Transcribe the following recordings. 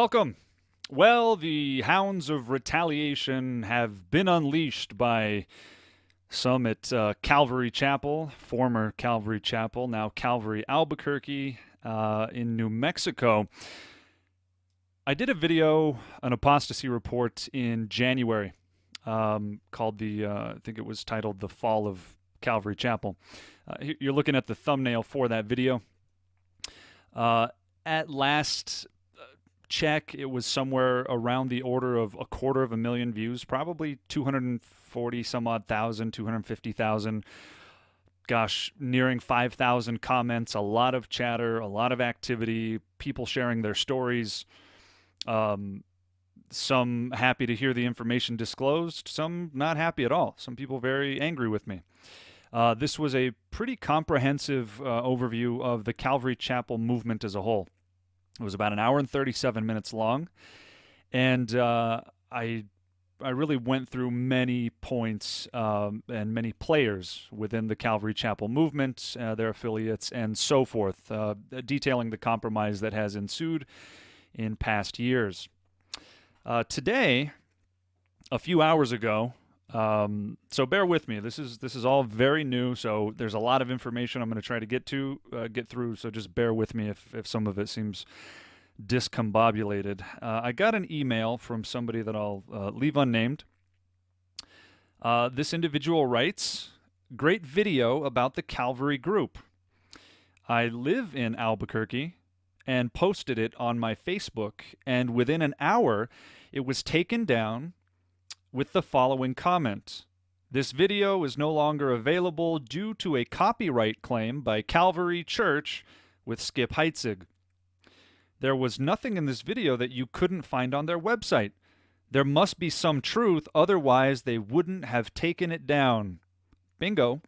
Welcome. Well, the hounds of retaliation have been unleashed by some at Calvary Chapel, former Calvary Chapel, now Calvary Albuquerque in New Mexico. I did a video, an apostasy report in January called I think it was titled The Fall of Calvary Chapel. You're looking at the thumbnail for that video. At last check, it was somewhere around the order of 250,000 views, probably 240 some odd thousand, 250,000. Gosh, nearing 5,000 comments, a lot of chatter, a lot of activity, people sharing their stories. Some happy to hear the information disclosed, some not happy at all. Some people very angry with me. This was a pretty comprehensive overview of the Calvary Chapel movement as a whole. It was about an hour and 37 minutes long, and I really went through many points and many players within the Calvary Chapel movement, their affiliates, and so forth, detailing the compromise that has ensued in past years. Today, a few hours ago, so bear with me. This is all very new, so there's a lot of information I'm going to try to get through. So just bear with me if some of it seems discombobulated. I got an email from somebody that I'll leave unnamed. This individual writes, "Great video about the Calvary group. I live in Albuquerque and posted it on my Facebook, and within an hour, it was taken down with the following comment. This video is no longer available due to a copyright claim by Calvary Church with Skip Heitzig. There was nothing in this video that you couldn't find on their website. There must be some truth, otherwise they wouldn't have taken it down." Bingo.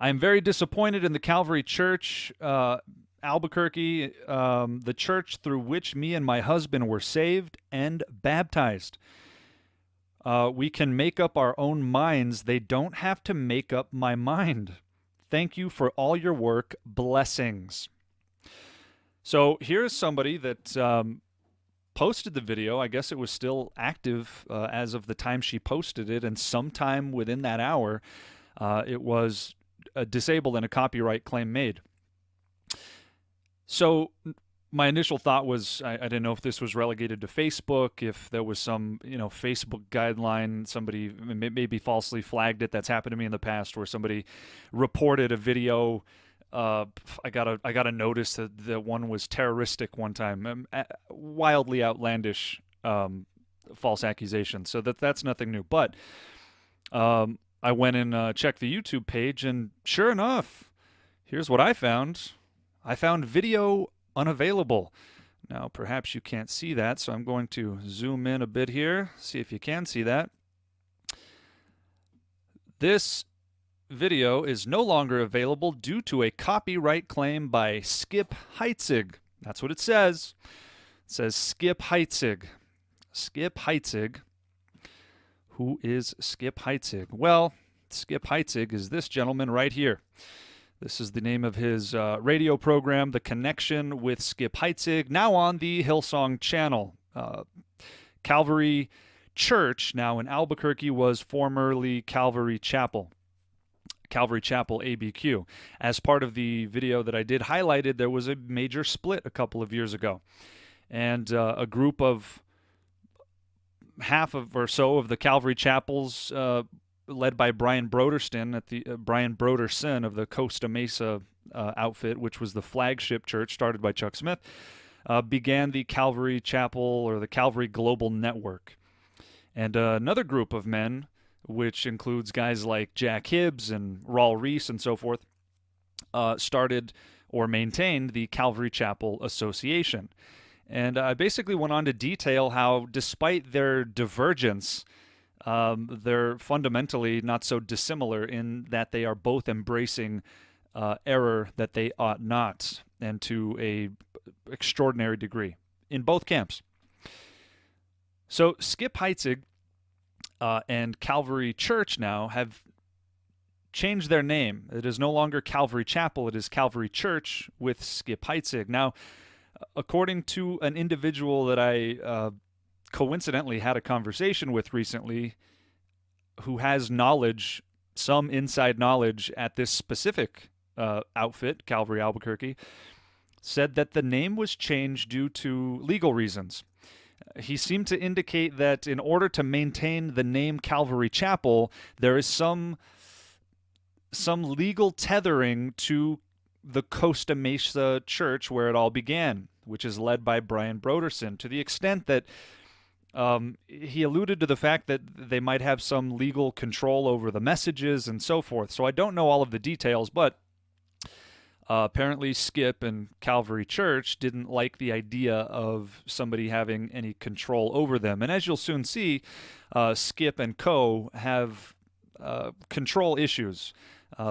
"I am very disappointed in the Calvary Church, Albuquerque, the church through which me and my husband were saved and baptized. We can make up our own minds. They don't have to make up my mind. Thank you for all your work. Blessings." So here's somebody that posted the video. I guess it was still active as of the time she posted it, and sometime within that hour, it was disabled and a copyright claim made. So my initial thought was I didn't know if this was relegated to Facebook, if there was some Facebook guideline, somebody maybe falsely flagged it. That's happened to me in the past, where somebody reported a video. I got a notice that one was terroristic one time, wildly outlandish false accusations. So that's nothing new. But I went and checked the YouTube page, and sure enough, here's what I found. I found video unavailable. Now, perhaps you can't see that, so I'm going to zoom in a bit here, see if you can see that. This video is no longer available due to a copyright claim by Skip Heitzig. That's what it says. It says Skip Heitzig. Skip Heitzig. Who is Skip Heitzig? Well, Skip Heitzig is this gentleman right here. This is the name of his radio program, The Connection with Skip Heitzig, now on the Hillsong channel. Calvary Church, now in Albuquerque, was formerly Calvary Chapel. Calvary Chapel ABQ. As part of the video that I did highlighted, there was a major split a couple of years ago. And a group of half of or so of the Calvary Chapels, led by Brian Broderson at the Broderson of the Costa Mesa outfit, which was the flagship church started by Chuck Smith, began the Calvary Chapel or the Calvary Global Network. And another group of men, which includes guys like Jack Hibbs and Raul Reese and so forth, started or maintained the Calvary Chapel Association. And I basically went on to detail how, despite their divergence, they're fundamentally not so dissimilar in that they are both embracing error that they ought not, and to a extraordinary degree in both camps. So Skip Heitzig and Calvary Church now have changed their name. It is no longer Calvary Chapel. It is Calvary Church with Skip Heitzig. Now, According to an individual that I coincidentally had a conversation with recently, who has knowledge, some inside knowledge at this specific outfit, Calvary Albuquerque, said that the name was changed due to legal reasons. He seemed to indicate that in order to maintain the name Calvary Chapel, there is some legal tethering to the Costa Mesa church where it all began, which is led by Brian Broderson, to the extent that he alluded to the fact that they might have some legal control over the messages and so forth. So I don't know all of the details, but apparently Skip and Calvary Church didn't like the idea of somebody having any control over them. And as you'll soon see, Skip and co. have control issues.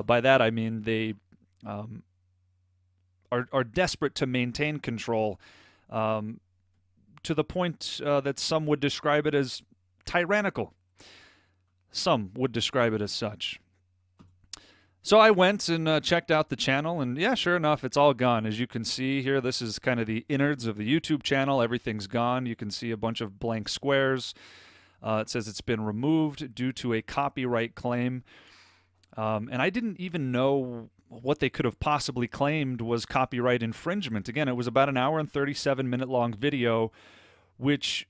By that I mean they are desperate to maintain control, to the point that some would describe it as tyrannical. Some would describe it as such. So I went and checked out the channel, and yeah, sure enough, it's all gone. As you can see here, this is kind of the innards of the YouTube channel. Everything's gone. You can see a bunch of blank squares. It says it's been removed due to a copyright claim. And I didn't even know what they could have possibly claimed was copyright infringement. Again, it was about an hour and 37-minute long video, which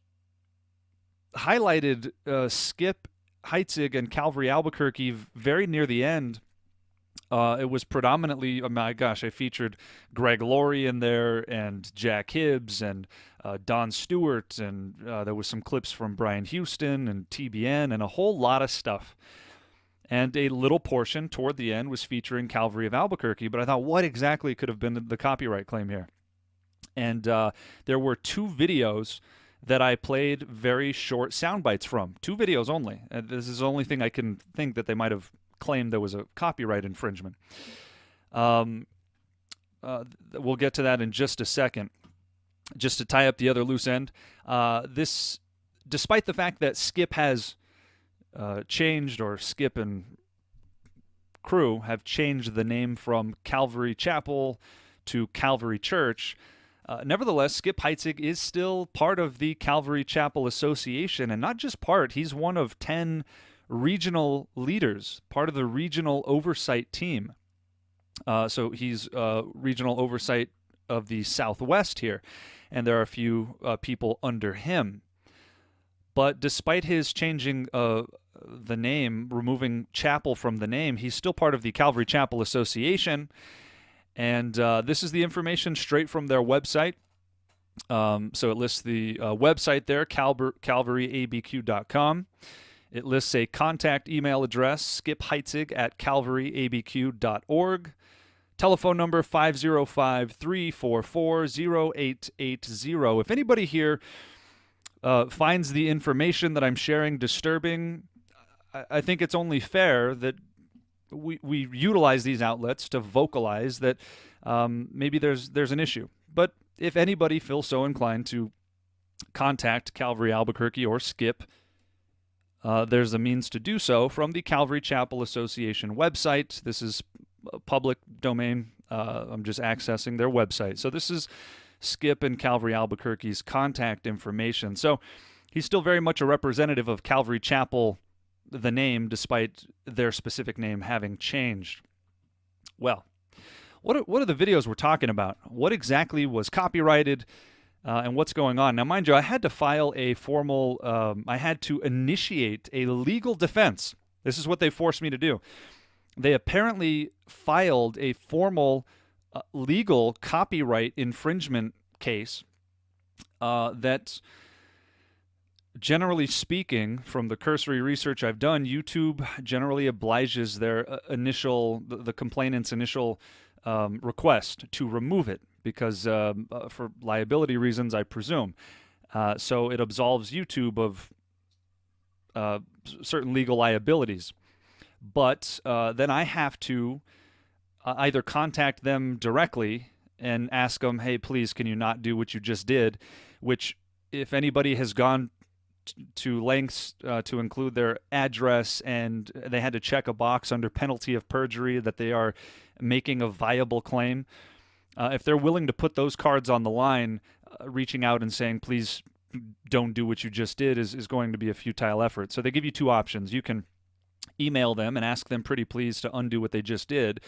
highlighted Skip, Heitzig, and Calvary Albuquerque very near the end. It was predominantly, oh my gosh, I featured Greg Laurie in there, and Jack Hibbs, and Don Stewart, and there was some clips from Brian Houston and TBN, and a whole lot of stuff. And a little portion toward the end was featuring Calvary of Albuquerque, but I thought, what exactly could have been the copyright claim here? And there were two videos that I played very short sound bites from. Two videos only. And this is the only thing I can think that they might have claimed there was a copyright infringement. We'll get to that in just a second. Just to tie up the other loose end, this, despite the fact that Skip has changed, or Skip and crew have changed the name from Calvary Chapel to Calvary Church, nevertheless, Skip Heitzig is still part of the Calvary Chapel Association, and not just part, he's one of 10 regional leaders, part of the regional oversight team. So he's regional oversight of the Southwest here, and there are a few people under him. But despite his changing the name, removing chapel from the name, he's still part of the Calvary Chapel Association. And this is the information straight from their website. So it lists the website there, calvaryabq.com. It lists a contact email address, skipheitzig@calvaryabq.org. Telephone number 505-344-0880. If anybody here finds the information that I'm sharing disturbing, I think it's only fair that we utilize these outlets to vocalize that maybe there's an issue. But if anybody feels so inclined to contact Calvary Albuquerque or Skip, there's a means to do so from the Calvary Chapel Association website. This is a public domain. I'm just accessing their website. So this is Skip and Calvary Albuquerque's contact information. So he's still very much a representative of Calvary Chapel, the name, despite their specific name having changed. Well, what are the videos we're talking about? What exactly was copyrighted, and what's going on? Now, mind you, I had to file a formal, I had to initiate a legal defense. This is what they forced me to do. They apparently filed a formal legal copyright infringement case that, generally speaking, from the cursory research I've done, YouTube generally obliges their the complainant's initial request to remove it because for liability reasons, I presume. So it absolves YouTube of certain legal liabilities. But then I have to either contact them directly and ask them, hey, please, can you not do what you just did? Which, if anybody has gone to lengths to include their address, and they had to check a box under penalty of perjury that they are making a viable claim, If they're willing to put those cards on the line, reaching out and saying, please don't do what you just did is going to be a futile effort. So they give you two options. You can email them and ask them pretty please to undo what they just did,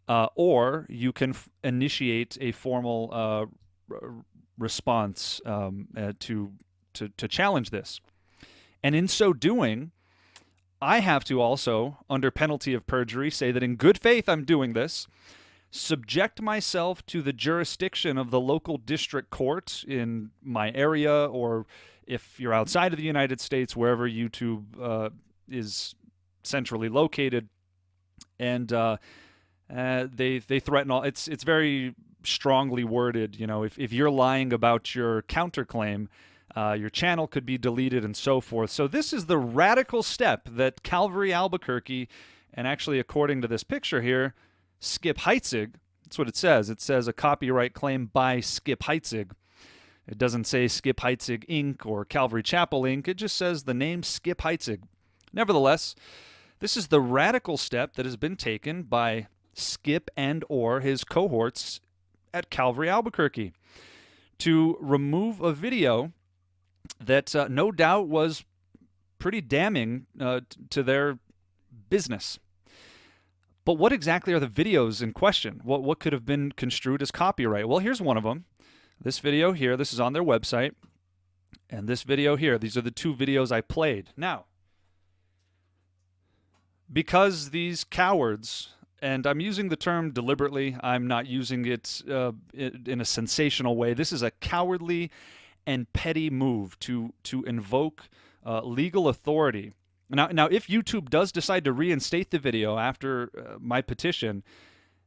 or you can initiate a formal response to challenge this. And in so doing, I have to also, under penalty of perjury, say that in good faith I'm doing this, subject myself to the jurisdiction of the local district court in my area, or if you're outside of the United States, wherever YouTube is centrally located. And they threaten all. It's very strongly worded. You know, if you're lying about your counterclaim, your channel could be deleted and so forth. So this is the radical step that Calvary Albuquerque, and actually according to this picture here, Skip Heitzig, that's what it says. It says a copyright claim by Skip Heitzig. It doesn't say Skip Heitzig Inc. or Calvary Chapel Inc. It just says the name Skip Heitzig. Nevertheless, this is the radical step that has been taken by Skip and or his cohorts at Calvary Albuquerque to remove a video that no doubt was pretty damning to their business. But what exactly are the videos in question? What could have been construed as copyright? Well, here's one of them. This video here, this is on their website. And this video here, these are the two videos I played. Now, because these cowards, and I'm using the term deliberately, I'm not using it in a sensational way. This is a cowardly and petty move to invoke legal authority. Now, if YouTube does decide to reinstate the video after my petition,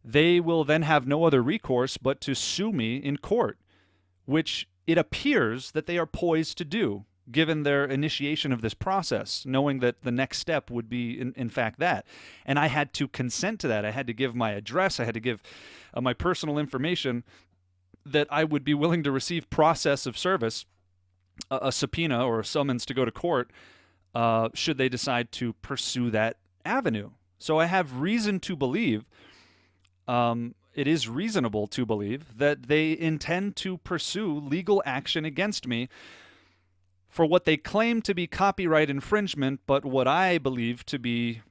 they will then have no other recourse but to sue me in court, which it appears that they are poised to do, given their initiation of this process, knowing that the next step would be, in fact, that. And I had to consent to that. I had to give my address. I had to give my personal information that I would be willing to receive process of service, a subpoena or a summons to go to court, should they decide to pursue that avenue. So I have reason to believe, it is reasonable to believe, that they intend to pursue legal action against me for what they claim to be copyright infringement, but what I believe to be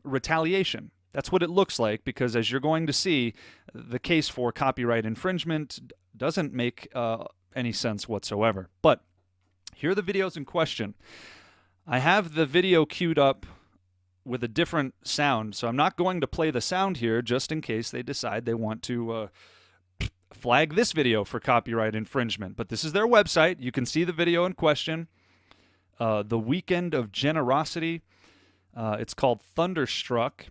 retaliation. That's what it looks like, because as you're going to see, the case for copyright infringement doesn't make any sense whatsoever. But here are the videos in question. I have the video queued up with a different sound, so I'm not going to play the sound here just in case they decide they want to flag this video for copyright infringement. But this is their website. You can see the video in question. The Weekend of Generosity. It's called Thunderstruck.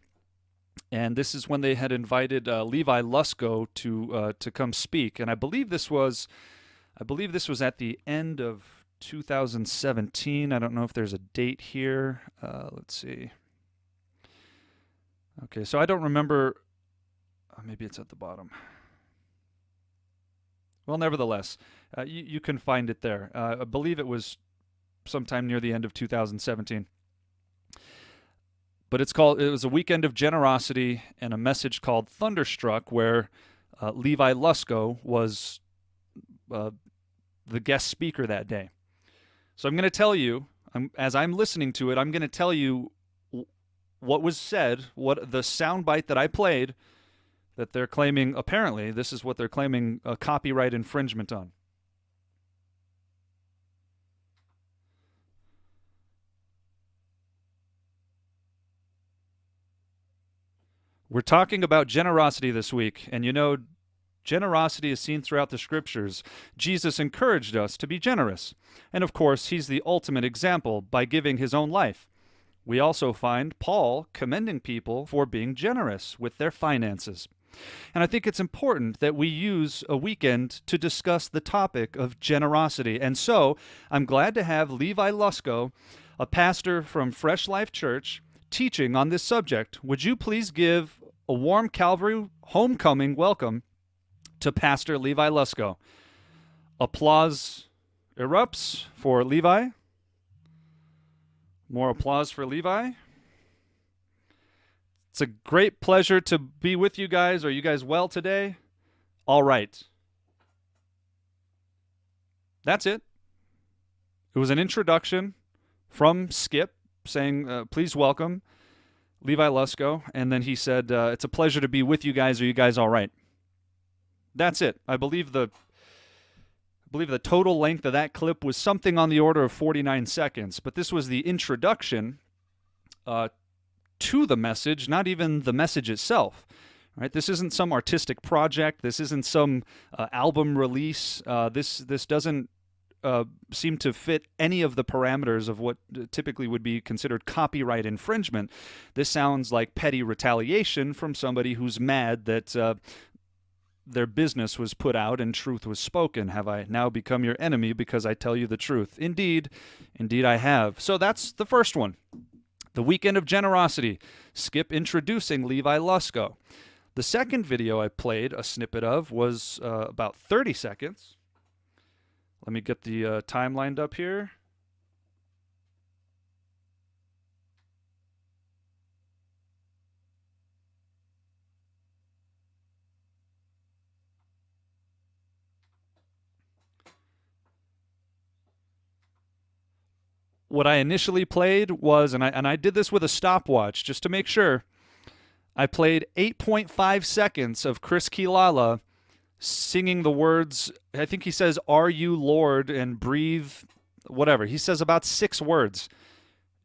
And this is when they had invited Levi Lusco to come speak. And I believe this was at the end of 2017. I don't know if there's a date here. Let's see. Okay, so I don't remember. Maybe it's at the bottom. Well, nevertheless, you can find it there. I believe it was sometime near the end of 2017. But it was a Weekend of Generosity and a message called Thunderstruck, where Levi Lusco was the guest speaker that day. So I'm going to tell you, as I'm listening to it, I'm going to tell you what was said, what the soundbite that I played, that they're claiming, apparently, this is what they're claiming a copyright infringement on. We're talking about generosity this week, and you know, generosity is seen throughout the scriptures. Jesus encouraged us to be generous, and of course, he's the ultimate example by giving his own life. We also find Paul commending people for being generous with their finances. And I think it's important that we use a weekend to discuss the topic of generosity. And so I'm glad to have Levi Lusco, a pastor from Fresh Life Church, teaching on this subject. Would you please give a warm Calvary homecoming welcome to Pastor Levi Lusco? Applause erupts for Levi. More applause for Levi. It's a great pleasure to be with you guys. Are you guys well today? all right. That's it. It was an introduction from Skip saying, please welcome Levi Lusco. And then he said, it's a pleasure to be with you guys. Are you guys all right? That's it. I believe the total length of that clip was something on the order of 49 seconds. But this was the introduction to the message, not even the message itself. Right? This isn't some artistic project. This isn't some album release. This doesn't seem to fit any of the parameters of what typically would be considered copyright infringement. This sounds like petty retaliation from somebody who's mad that their business was put out and truth was spoken. Have I now become your enemy because I tell you the truth? Indeed I have. So that's the first one. The Weekend of Generosity. Skip introducing Levi Lusco. The second video I played a snippet of was about 30 seconds. Let me get the time lined up here. What I initially played was, and I did this with a stopwatch just to make sure, I played 8.5 seconds of Chris Kilala singing the words, I think he says, "Are you Lord?" and "breathe," whatever. He says about 6 words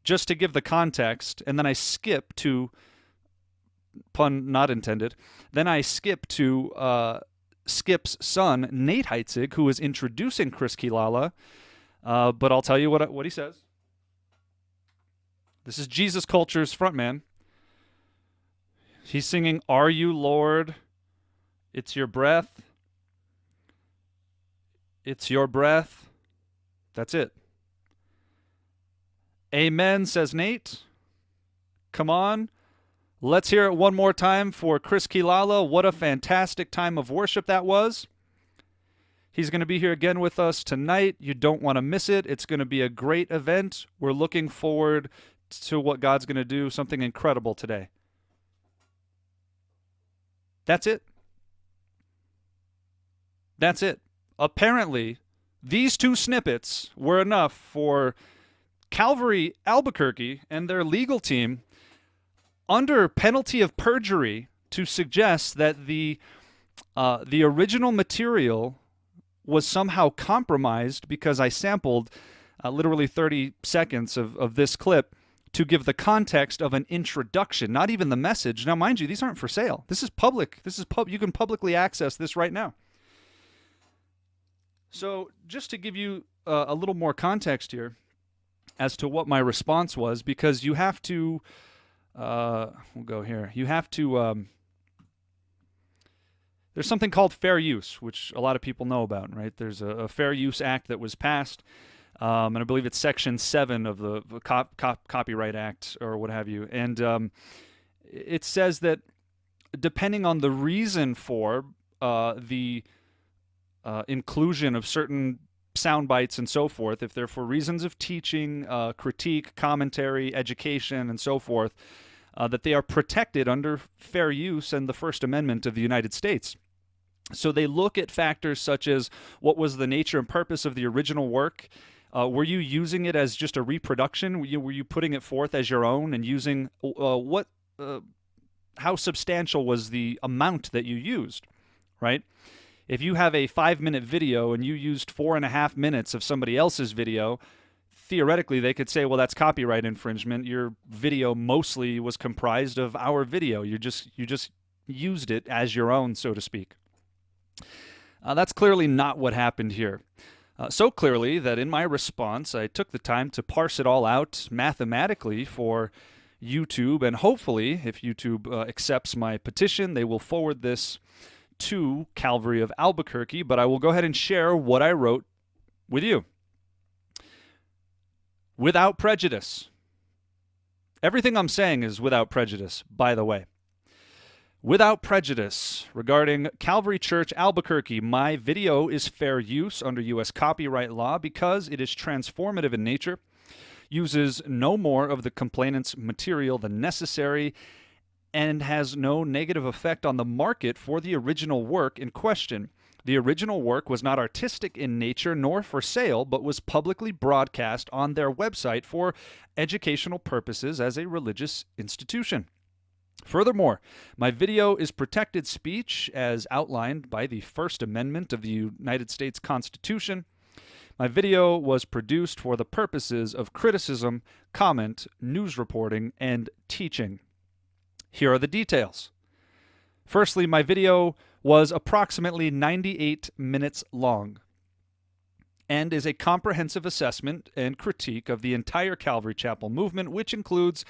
just to give the context, and then I skip to, pun not intended, then I skip to Skip's son, Nate Heitzig, who is introducing Chris Kilala, but I'll tell you what he says. This is Jesus Culture's frontman. He's singing, "Are you Lord? It's your breath. It's your breath." That's it. "Amen," says Nate. Come on. Let's hear it one more time for Chris Kilala. What a fantastic time of worship that was. He's going to be here again with us tonight. You don't want to miss it. It's going to be a great event. We're looking forward to what God's going to do, something incredible today. That's it. That's it. Apparently, these 2 snippets were enough for Calvary Albuquerque and their legal team, under penalty of perjury, to suggest that the original material was somehow compromised because I sampled literally 30 seconds of this clip to give the context of an introduction, not even the message. Now, mind you, these aren't for sale. This is public. You can publicly access this right now. So just to give you a little more context here as to what my response was, because you have to, we'll go here. You have to, there's something called fair use, which a lot of people know about, right? There's a Fair Use Act that was passed, and I believe it's Section 7 of the Copyright Act or what have you. And it says that depending on the reason for the inclusion of certain sound bites and so forth, if they're for reasons of teaching, critique, commentary, education, and so forth, that they are protected under fair use and the First Amendment of the United States. So they look at factors such as what was the nature and purpose of the original work. Were you using it as just a reproduction? Were you putting it forth as your own and using how substantial was the amount that you used, right? If you have a 5-minute video and you used 4.5 minutes of somebody else's video, theoretically they could say, well, that's copyright infringement. Your video mostly was comprised of our video. You just used it as your own, so to speak. That's clearly not what happened here. So clearly that in my response, I took the time to parse it all out mathematically for YouTube, and hopefully, if YouTube accepts my petition, they will forward this to Calvary of Albuquerque, but I will go ahead and share what I wrote with you. Without prejudice. Everything I'm saying is without prejudice, by the way. Without prejudice, regarding Calvary Church, Albuquerque, my video is fair use under U.S. copyright law because it is transformative in nature, uses no more of the complainant's material than necessary, and has no negative effect on the market for the original work in question. The original work was not artistic in nature nor for sale, but was publicly broadcast on their website for educational purposes as a religious institution. Furthermore, my video is protected speech as outlined by the First Amendment of the United States Constitution. My video was produced for the purposes of criticism, comment, news reporting, and teaching. Here are the details. Firstly, my video was approximately 98 minutes long and is a comprehensive assessment and critique of the entire Calvary Chapel movement, which includes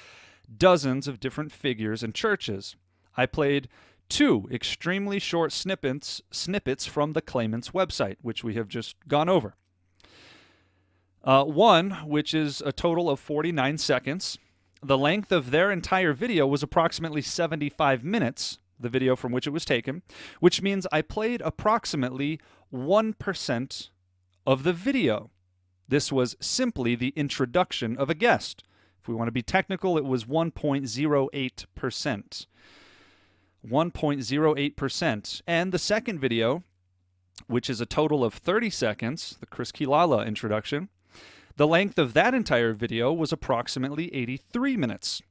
dozens of different figures and churches. I played 2 extremely short snippets from the claimant's website, which we have just gone over. One, which is a total of 49 seconds. The length of their entire video was approximately 75 minutes, the video from which it was taken, which means I played approximately 1% of the video. This was simply the introduction of a guest. If we want to be technical, it was 1.08%. 1.08%. And the second video, which is a total of 30 seconds, the Christi introduction, the length of that entire video was approximately 83 minutes,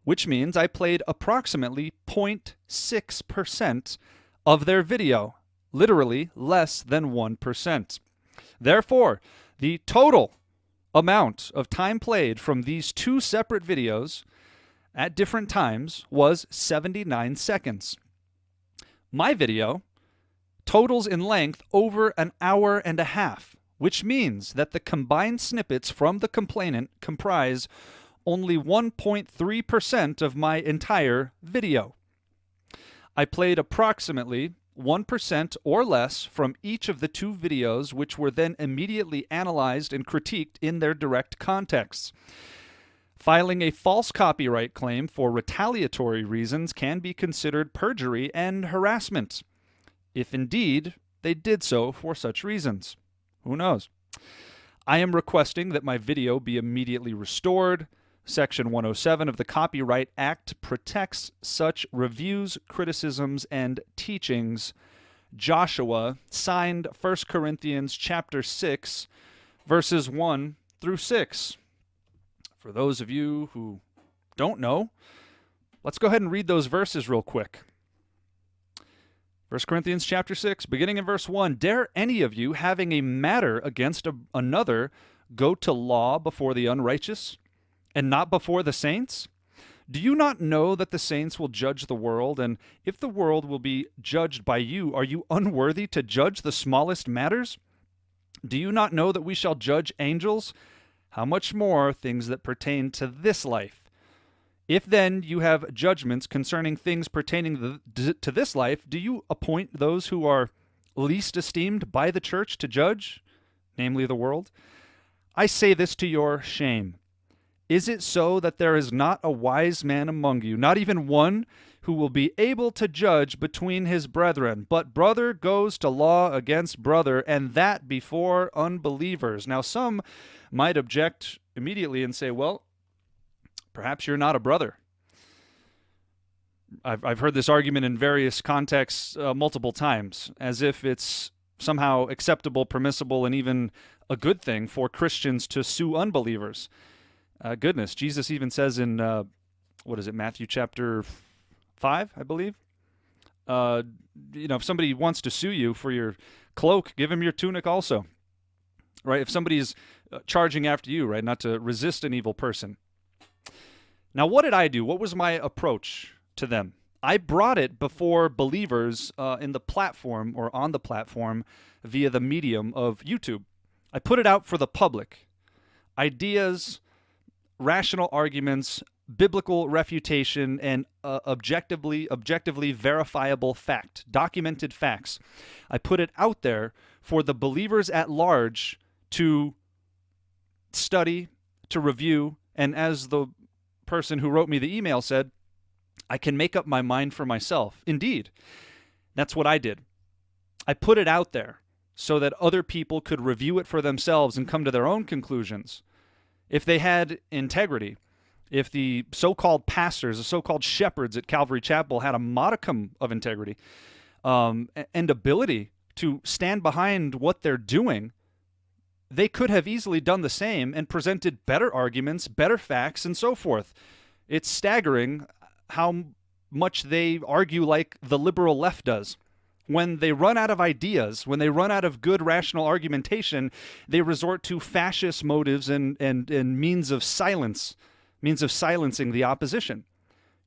which means I played approximately 0.6% of their video, literally less than 1%. Therefore, the total amount of time played from these 2 separate videos at different times was 79 seconds. My video totals in length over an hour and a half, which means that the combined snippets from the complainant comprise only 1.3% of my entire video. I played approximately 1% or less from each of the 2 videos, which were then immediately analyzed and critiqued in their direct contexts. Filing a false copyright claim for retaliatory reasons can be considered perjury and harassment, if indeed they did so for such reasons. Who knows? I am requesting that my video be immediately restored. Section 107 of the Copyright Act protects such reviews, criticisms, and teachings. Joshua, signed 1 Corinthians chapter 6, verses 1 through 6. For those of you who don't know, let's go ahead and read those verses real quick. 1 Corinthians chapter 6, beginning in verse 1, "Dare any of you, having a matter against another, go to law before the unrighteous, and not before the saints? Do you not know that the saints will judge the world? And if the world will be judged by you, are you unworthy to judge the smallest matters? Do you not know that we shall judge angels? How much more things that pertain to this life? If then you have judgments concerning things pertaining to this life, do you appoint those who are least esteemed by the church to judge, namely the world? I say this to your shame. Is it so that there is not a wise man among you, not even one, who will be able to judge between his brethren? But brother goes to law against brother, and that before unbelievers." Now some might object immediately and say, well, perhaps you're not a brother. I've heard this argument in various contexts multiple times, as if it's somehow acceptable, permissible, and even a good thing for Christians to sue unbelievers. Goodness, Jesus even says in, Matthew chapter 5, I believe? If somebody wants to sue you for your cloak, give him your tunic also. Right? If somebody's charging after you, right? Not to resist an evil person. Now, what did I do? What was my approach to them? I brought it before believers in the platform or on the platform via the medium of YouTube. I put it out for the public. Ideas, rational arguments, biblical refutation, and objectively verifiable fact, documented facts. I put it out there for the believers at large to study, to review, and as the person who wrote me the email said, I can make up my mind for myself. Indeed, that's what I did. I put it out there so that other people could review it for themselves and come to their own conclusions. If they had integrity, if the so-called pastors, the so-called shepherds at Calvary Chapel had a modicum of integrity and ability to stand behind what they're doing, they could have easily done the same and presented better arguments, better facts, and so forth. It's staggering how much they argue like the liberal left does. When they run out of ideas, when they run out of good rational argumentation, they resort to fascist motives and means of silence, means of silencing the opposition.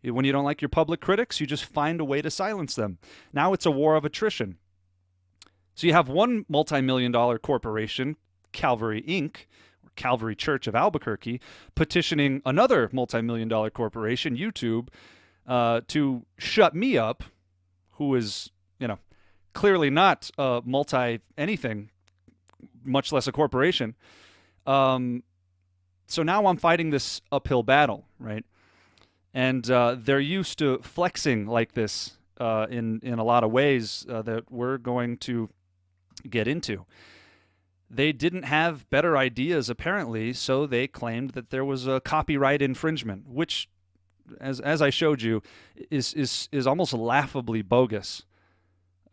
When you don't like your public critics, you just find a way to silence them. Now it's a war of attrition. So you have one multi-million-dollar corporation, Calvary Inc., or Calvary Church of Albuquerque, petitioning another multi-million-dollar corporation, YouTube, to shut me up, who is, clearly not multi-anything, much less a corporation. So now I'm fighting this uphill battle, right? And they're used to flexing like this in a lot of ways that we're going to get into. They didn't have better ideas, apparently, so they claimed that there was a copyright infringement, which, as I showed you, is almost laughably bogus.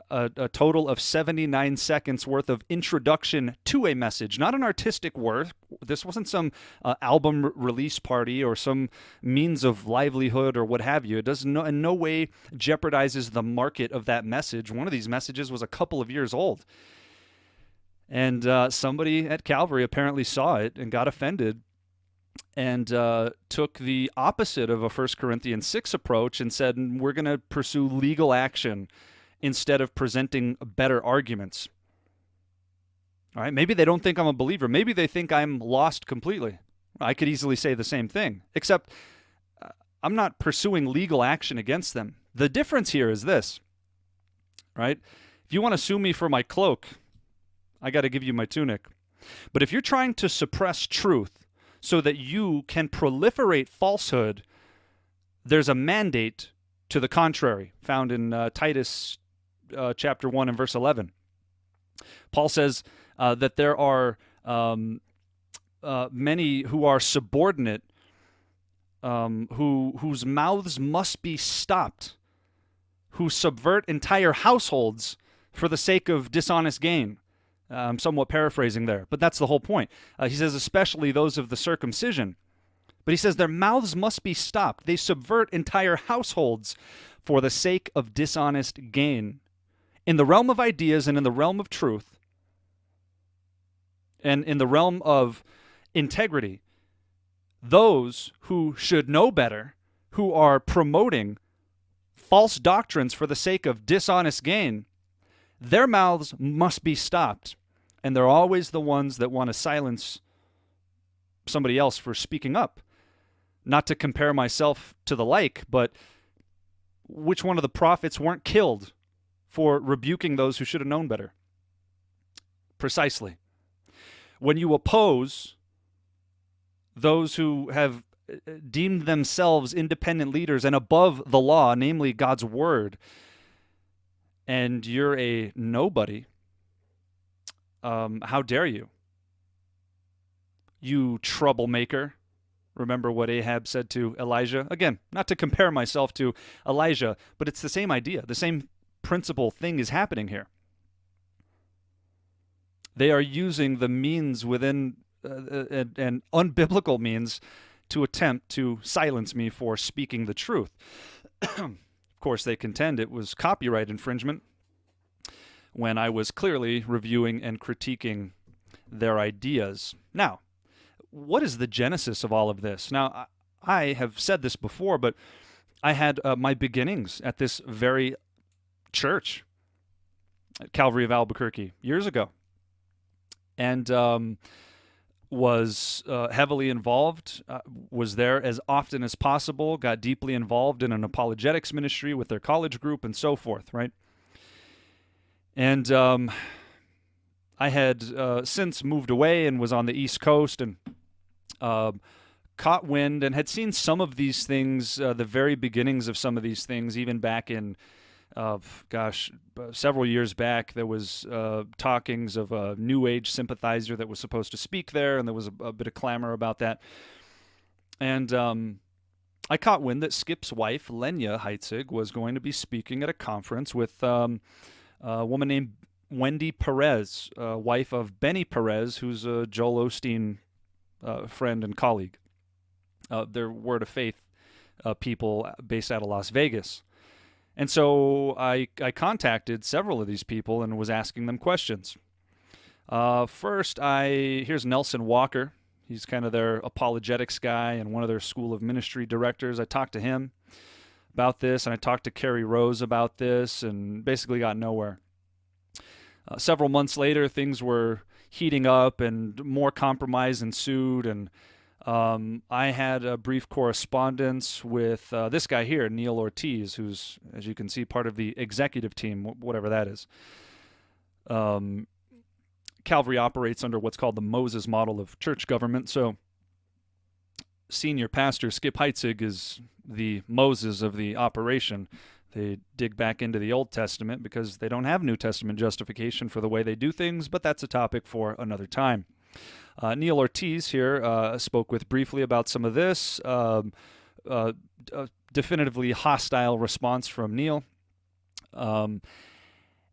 A total of 79 seconds worth of introduction to a message, not an artistic work. This wasn't some album release party or some means of livelihood or what have you. It does in no way jeopardizes the market of that message. One of these messages was a couple of years old. And somebody at Calvary apparently saw it and got offended and took the opposite of a 1 Corinthians 6 approach and said, we're going to pursue legal action instead of presenting better arguments. All right, maybe they don't think I'm a believer. Maybe they think I'm lost completely. I could easily say the same thing, except I'm not pursuing legal action against them. The difference here is this, right? If you want to sue me for my cloak, I got to give you my tunic. But if you're trying to suppress truth so that you can proliferate falsehood, there's a mandate to the contrary, found in Titus chapter 1 and verse 11. Paul says that there are many who are subordinate, whose mouths must be stopped, who subvert entire households for the sake of dishonest gain. I'm somewhat paraphrasing there, but that's the whole point. He says especially those of the circumcision. But he says their mouths must be stopped. They subvert entire households for the sake of dishonest gain. In the realm of ideas and in the realm of truth and in the realm of integrity, those who should know better, who are promoting false doctrines for the sake of dishonest gain, their mouths must be stopped. And they're always the ones that want to silence somebody else for speaking up. Not to compare myself to the like, but which one of the prophets weren't killed for rebuking those who should have known better? Precisely. When you oppose those who have deemed themselves independent leaders and above the law, namely God's word, and you're a nobody, how dare you? You troublemaker. Remember what Ahab said to Elijah? Again, not to compare myself to Elijah, but it's the same idea. The same principle thing is happening here. They are using the means within an unbiblical means to attempt to silence me for speaking the truth. Of course, they contend it was copyright infringement when I was clearly reviewing and critiquing their ideas. Now, what is the genesis of all of this? Now, I have said this before, but I had my beginnings at this very church at Calvary of Albuquerque years ago, and was heavily involved, was there as often as possible, got deeply involved in an apologetics ministry with their college group and so forth, right? And I had since moved away and was on the East Coast and caught wind and had seen some of these things, the very beginnings of some of these things, even back in, several years back. There was talkings of a New Age sympathizer that was supposed to speak there, and there was a bit of clamor about that. And I caught wind that Skip's wife, Lenya Heitzig, was going to be speaking at a conference with a woman named Wendy Perez, wife of Benny Perez, who's a Joel Osteen friend and colleague. They're Word of Faith people based out of Las Vegas. And so I contacted several of these people and was asking them questions. First, here's Nelson Walker. He's kind of their apologetics guy and one of their School of Ministry directors. I talked to him about this, and I talked to Carrie Rose about this, and basically got nowhere. Several months later, things were heating up, and more compromise ensued, and I had a brief correspondence with this guy here, Neil Ortiz, who's, as you can see, part of the executive team, whatever that is. Calvary operates under what's called the Moses model of church government. So senior pastor Skip Heitzig is the Moses of the operation. They dig back into the Old Testament because they don't have New Testament justification for the way they do things, but that's a topic for another time. Neil Ortiz here spoke with briefly about some of this. Definitively hostile response from Neil.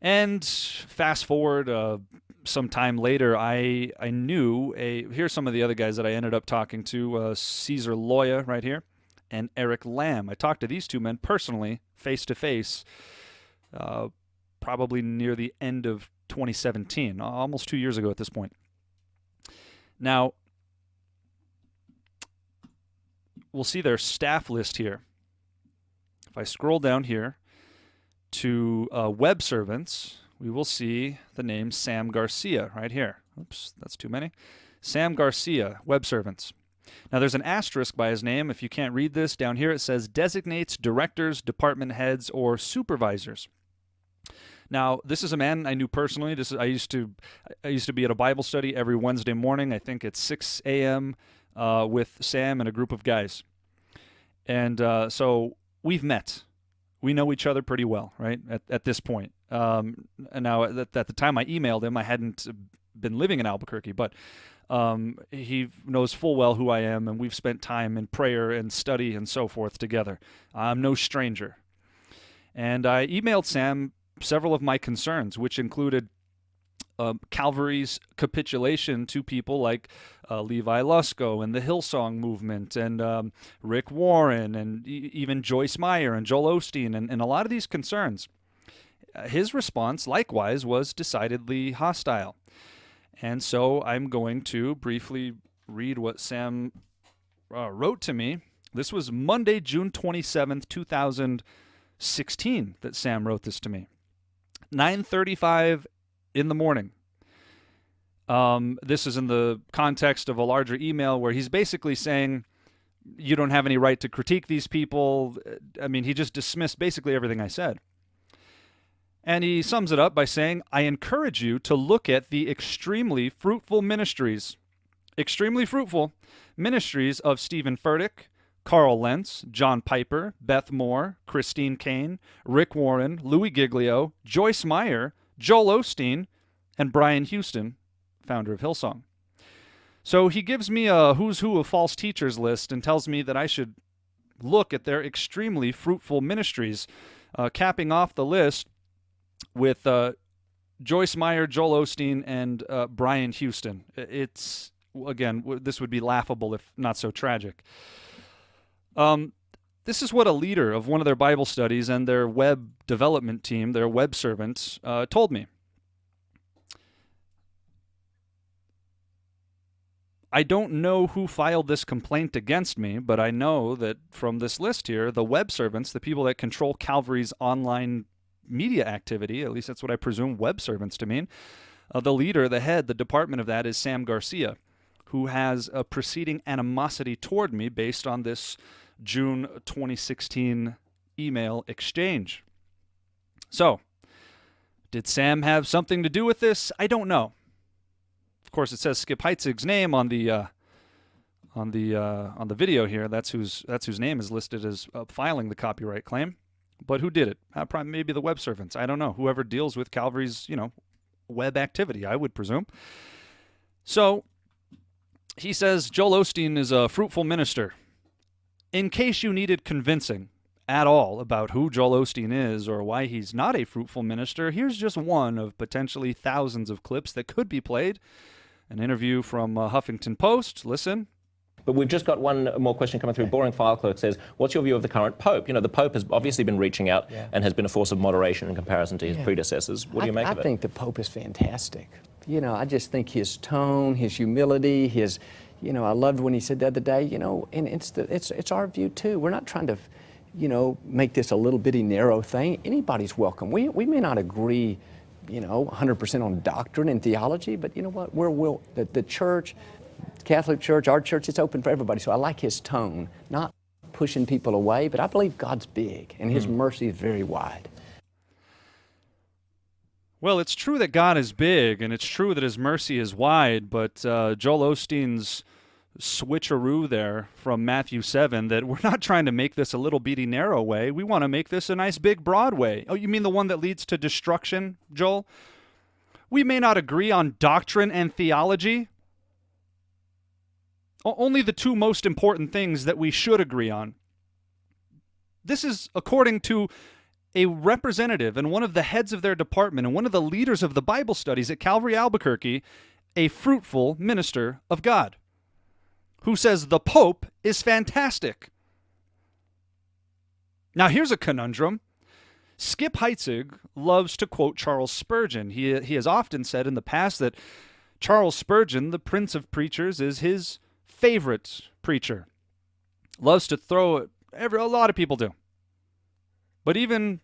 And fast forward some time later, I knew here's some of the other guys that I ended up talking to, Cesar Loya right here, and Eric Lamb. I talked to these two men personally, face to face, probably near the end of 2017, almost 2 years ago at this point. Now, we'll see their staff list here. If I scroll down here to web servants, we will see the name Sam Garcia right here. Oops, that's too many. Sam Garcia, web servants. Now, there's an asterisk by his name. If you can't read this, down here it says designates directors, department heads, or supervisors. Now, this is a man I knew personally. I used to be at a Bible study every Wednesday morning. I think it's 6 a.m. With Sam and a group of guys. And so we've met. We know each other pretty well, right, at this point. And now, at the time I emailed him, I hadn't been living in Albuquerque, but he knows full well who I am, and we've spent time in prayer and study and so forth together. I'm no stranger. And I emailed Sam several of my concerns, which included Calvary's capitulation to people like Levi Lusco and the Hillsong movement and Rick Warren and even Joyce Meyer and Joel Osteen and a lot of these concerns. His response, likewise, was decidedly hostile. And so I'm going to briefly read what Sam wrote to me. This was Monday, June 27th, 2016, that Sam wrote this to me. 9:35 in the morning. This is in the context of a larger email where he's basically saying, you don't have any right to critique these people. I mean, he just dismissed basically everything I said. And he sums it up by saying, I encourage you to look at the extremely fruitful ministries of Stephen Furtick, Carl Lentz, John Piper, Beth Moore, Christine Kane, Rick Warren, Louis Giglio, Joyce Meyer, Joel Osteen, and Brian Houston, founder of Hillsong. So he gives me a who's who of false teachers list and tells me that I should look at their extremely fruitful ministries, capping off the list with Joyce Meyer, Joel Osteen, and Brian Houston. It's, again, this would be laughable if not so tragic. This is what a leader of one of their Bible studies and their web development team, their web servants, told me. I don't know who filed this complaint against me, but I know that from this list here, the web servants, the people that control Calvary's online media activity, at least that's what I presume web servants to mean, the leader, the head, the department of that is Sam Garcia, who has a preceding animosity toward me based on this June 2016 email exchange. So, did Sam have something to do with this? I don't know. Of course, it says Skip Heitzig's name on the video here. That's whose name is listed as filing the copyright claim. But who did it? Probably maybe the web servants. I don't know. Whoever deals with Calvary's, web activity, I would presume. So he says Joel Osteen is a fruitful minister. In case you needed convincing at all about who Joel Osteen is or why he's not a fruitful minister, here's just one of potentially thousands of clips that could be played. An interview from Huffington Post. Listen. But we've just got one more question coming through. Boring File Clerk says, what's your view of the current Pope? You know, the Pope has obviously been reaching out and has been a force of moderation in comparison to his predecessors. What do you make of it? I think the Pope is fantastic. You know, I just think his tone, his humility, his, you know, I loved when he said the other day, you know, and it's our view too. We're not trying to, you know, make this a little bitty narrow thing. Anybody's welcome. We may not agree, you know, 100% on doctrine and theology, but you know what? The church, Catholic Church, our church, it's open for everybody. So I like his tone, not pushing people away, but I believe God's big and his mercy is very wide. Well, it's true that God is big, and it's true that his mercy is wide, but Joel Osteen's switcheroo there from Matthew 7, that we're not trying to make this a little bitty narrow way. We want to make this a nice big broad way. Oh, you mean the one that leads to destruction, Joel? We may not agree on doctrine and theology. Only the two most important things that we should agree on. This is according to a representative and one of the heads of their department and one of the leaders of the Bible studies at Calvary Albuquerque, a fruitful minister of God, who says the Pope is fantastic. Now here's a conundrum. Skip Heitzig loves to quote Charles Spurgeon. He has often said in the past that Charles Spurgeon, the Prince of Preachers, is his favorite preacher. Loves to throw it. A lot of people do. But even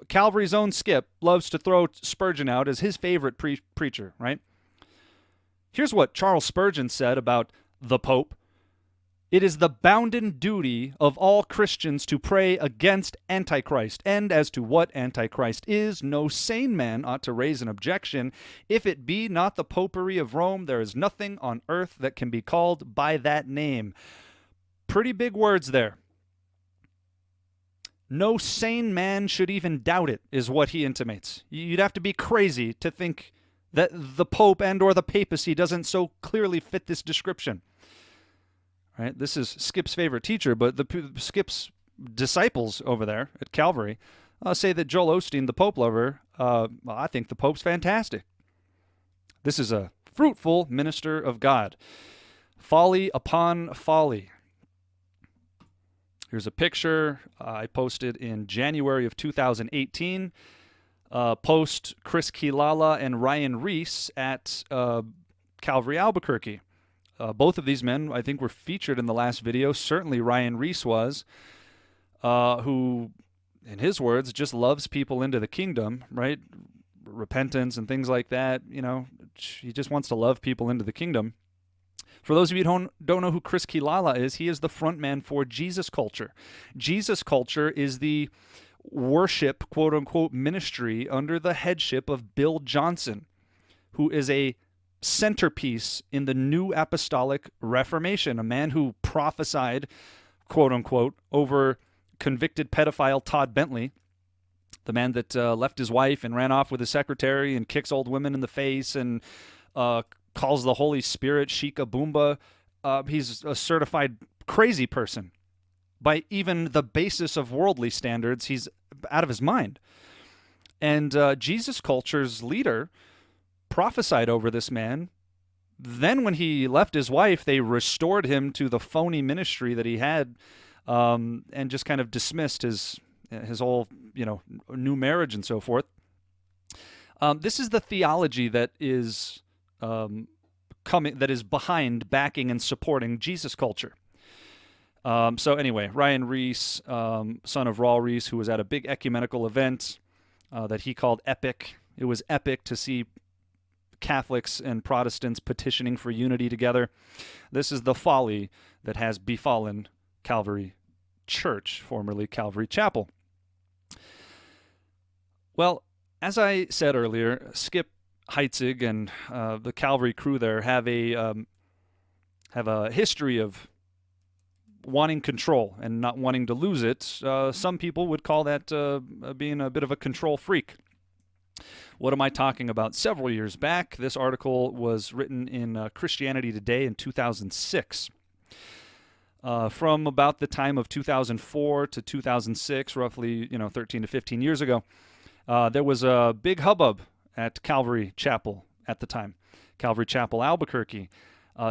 Calvary's own Skip loves to throw Spurgeon out as his favorite preacher, right? Here's what Charles Spurgeon said about the Pope. It is the bounden duty of all Christians to pray against Antichrist, and as to what Antichrist is, no sane man ought to raise an objection. If it be not the Popery of Rome, there is nothing on earth that can be called by that name. Pretty big words there. No sane man should even doubt it, is what he intimates. You'd have to be crazy to think that the Pope and or the papacy doesn't so clearly fit this description. Right? This is Skip's favorite teacher, but Skip's disciples over there at Calvary say that Joel Osteen, the Pope lover, I think the Pope's fantastic. This is a fruitful minister of God. Folly upon folly. Here's a picture I posted in January of 2018. Post Chris Kilala and Ryan Reese at Calvary Albuquerque. Both of these men, I think, were featured in the last video. Certainly Ryan Reese was, who, in his words, just loves people into the kingdom, right? Repentance and things like that. You know, he just wants to love people into the kingdom. For those of you who don't know who Chris Kilala is, he is the front man for Jesus Culture. Jesus Culture is the worship, quote-unquote, ministry under the headship of Bill Johnson, who is a centerpiece in the New Apostolic Reformation, a man who prophesied, quote-unquote, over convicted pedophile Todd Bentley, the man that left his wife and ran off with his secretary and kicks old women in the face and calls the Holy Spirit Shika Boomba. He's a certified crazy person. By even the basis of worldly standards, he's out of his mind. And Jesus Culture's leader prophesied over this man. Then when he left his wife, they restored him to the phony ministry that he had, and just kind of dismissed his whole, new marriage and so forth. This is the theology that is that is behind, backing, and supporting Jesus Culture. So anyway, Ryan Reese, son of Raul Reese, who was at a big ecumenical event that he called epic. It was epic to see Catholics and Protestants petitioning for unity together. This is the folly that has befallen Calvary Church, formerly Calvary Chapel. Well, as I said earlier, Skip Heitzig and the Calvary crew there have a history of wanting control and not wanting to lose it. Some people would call that being a bit of a control freak. What am I talking about? Several years back, this article was written in Christianity Today in 2006. from about the time of 2004 to 2006, roughly 13 to 15 years ago. There was a big hubbub at Calvary Chapel at the time, Calvary Chapel, Albuquerque.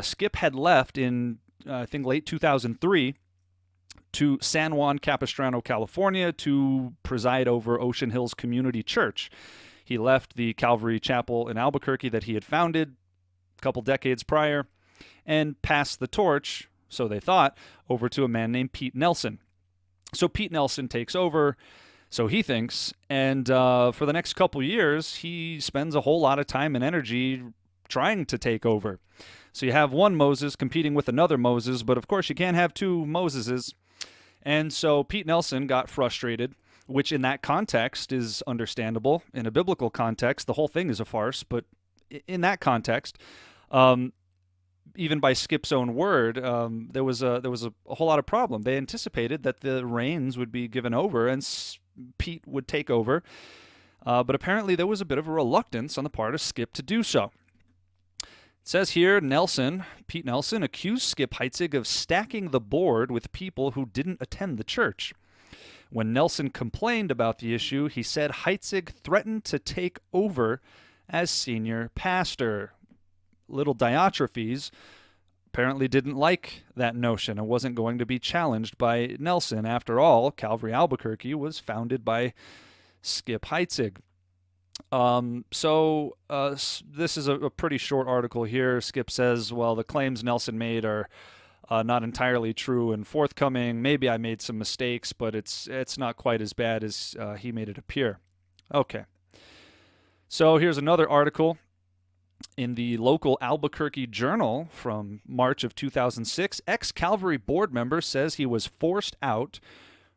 Skip had left in, I think, late 2003 to San Juan Capistrano, California, to preside over Ocean Hills Community Church. He left the Calvary Chapel in Albuquerque that he had founded a couple decades prior and passed the torch, so they thought, over to a man named Pete Nelson. So Pete Nelson takes over, so he thinks, and for the next couple years, he spends a whole lot of time and energy trying to take over. So you have one Moses competing with another Moses, but of course you can't have two Moseses. And so Pete Nelson got frustrated, which in that context is understandable. In a biblical context, the whole thing is a farce, but in that context, even by Skip's own word, there was a whole lot of problem. They anticipated that the reins would be given over and Pete would take over, but apparently there was a bit of a reluctance on the part of Skip to do so. It says here, Pete Nelson accused Skip Heitzig of stacking the board with people who didn't attend the church. When Nelson complained about the issue, he said Heitzig threatened to take over as senior pastor. Little Diotrephes apparently didn't like that notion and wasn't going to be challenged by Nelson. After all, Calvary Albuquerque was founded by Skip Heitzig. This is a pretty short article here. Skip says, well, the claims Nelson made are not entirely true and forthcoming. Maybe I made some mistakes, but it's not quite as bad as he made it appear. Okay. So here's another article in the local Albuquerque Journal from March of 2006. Ex-Calvary board member says he was forced out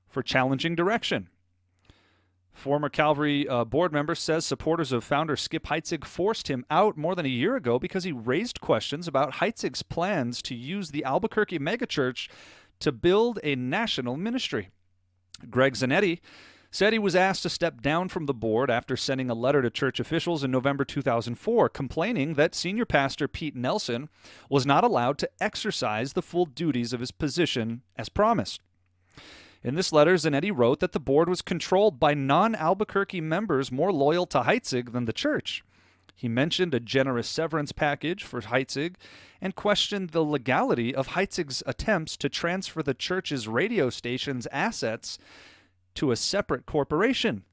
for challenging direction. Former Calvary board member says supporters of founder Skip Heitzig forced him out more than a year ago because he raised questions about Heitzig's plans to use the Albuquerque megachurch to build a national ministry. Greg Zanetti said he was asked to step down from the board after sending a letter to church officials in November 2004 complaining that senior pastor Pete Nelson was not allowed to exercise the full duties of his position as promised. In this letter, Zanetti wrote that the board was controlled by non-Albuquerque members more loyal to Heitzig than the church. He mentioned a generous severance package for Heitzig and questioned the legality of Heitzig's attempts to transfer the church's radio station's assets to a separate corporation.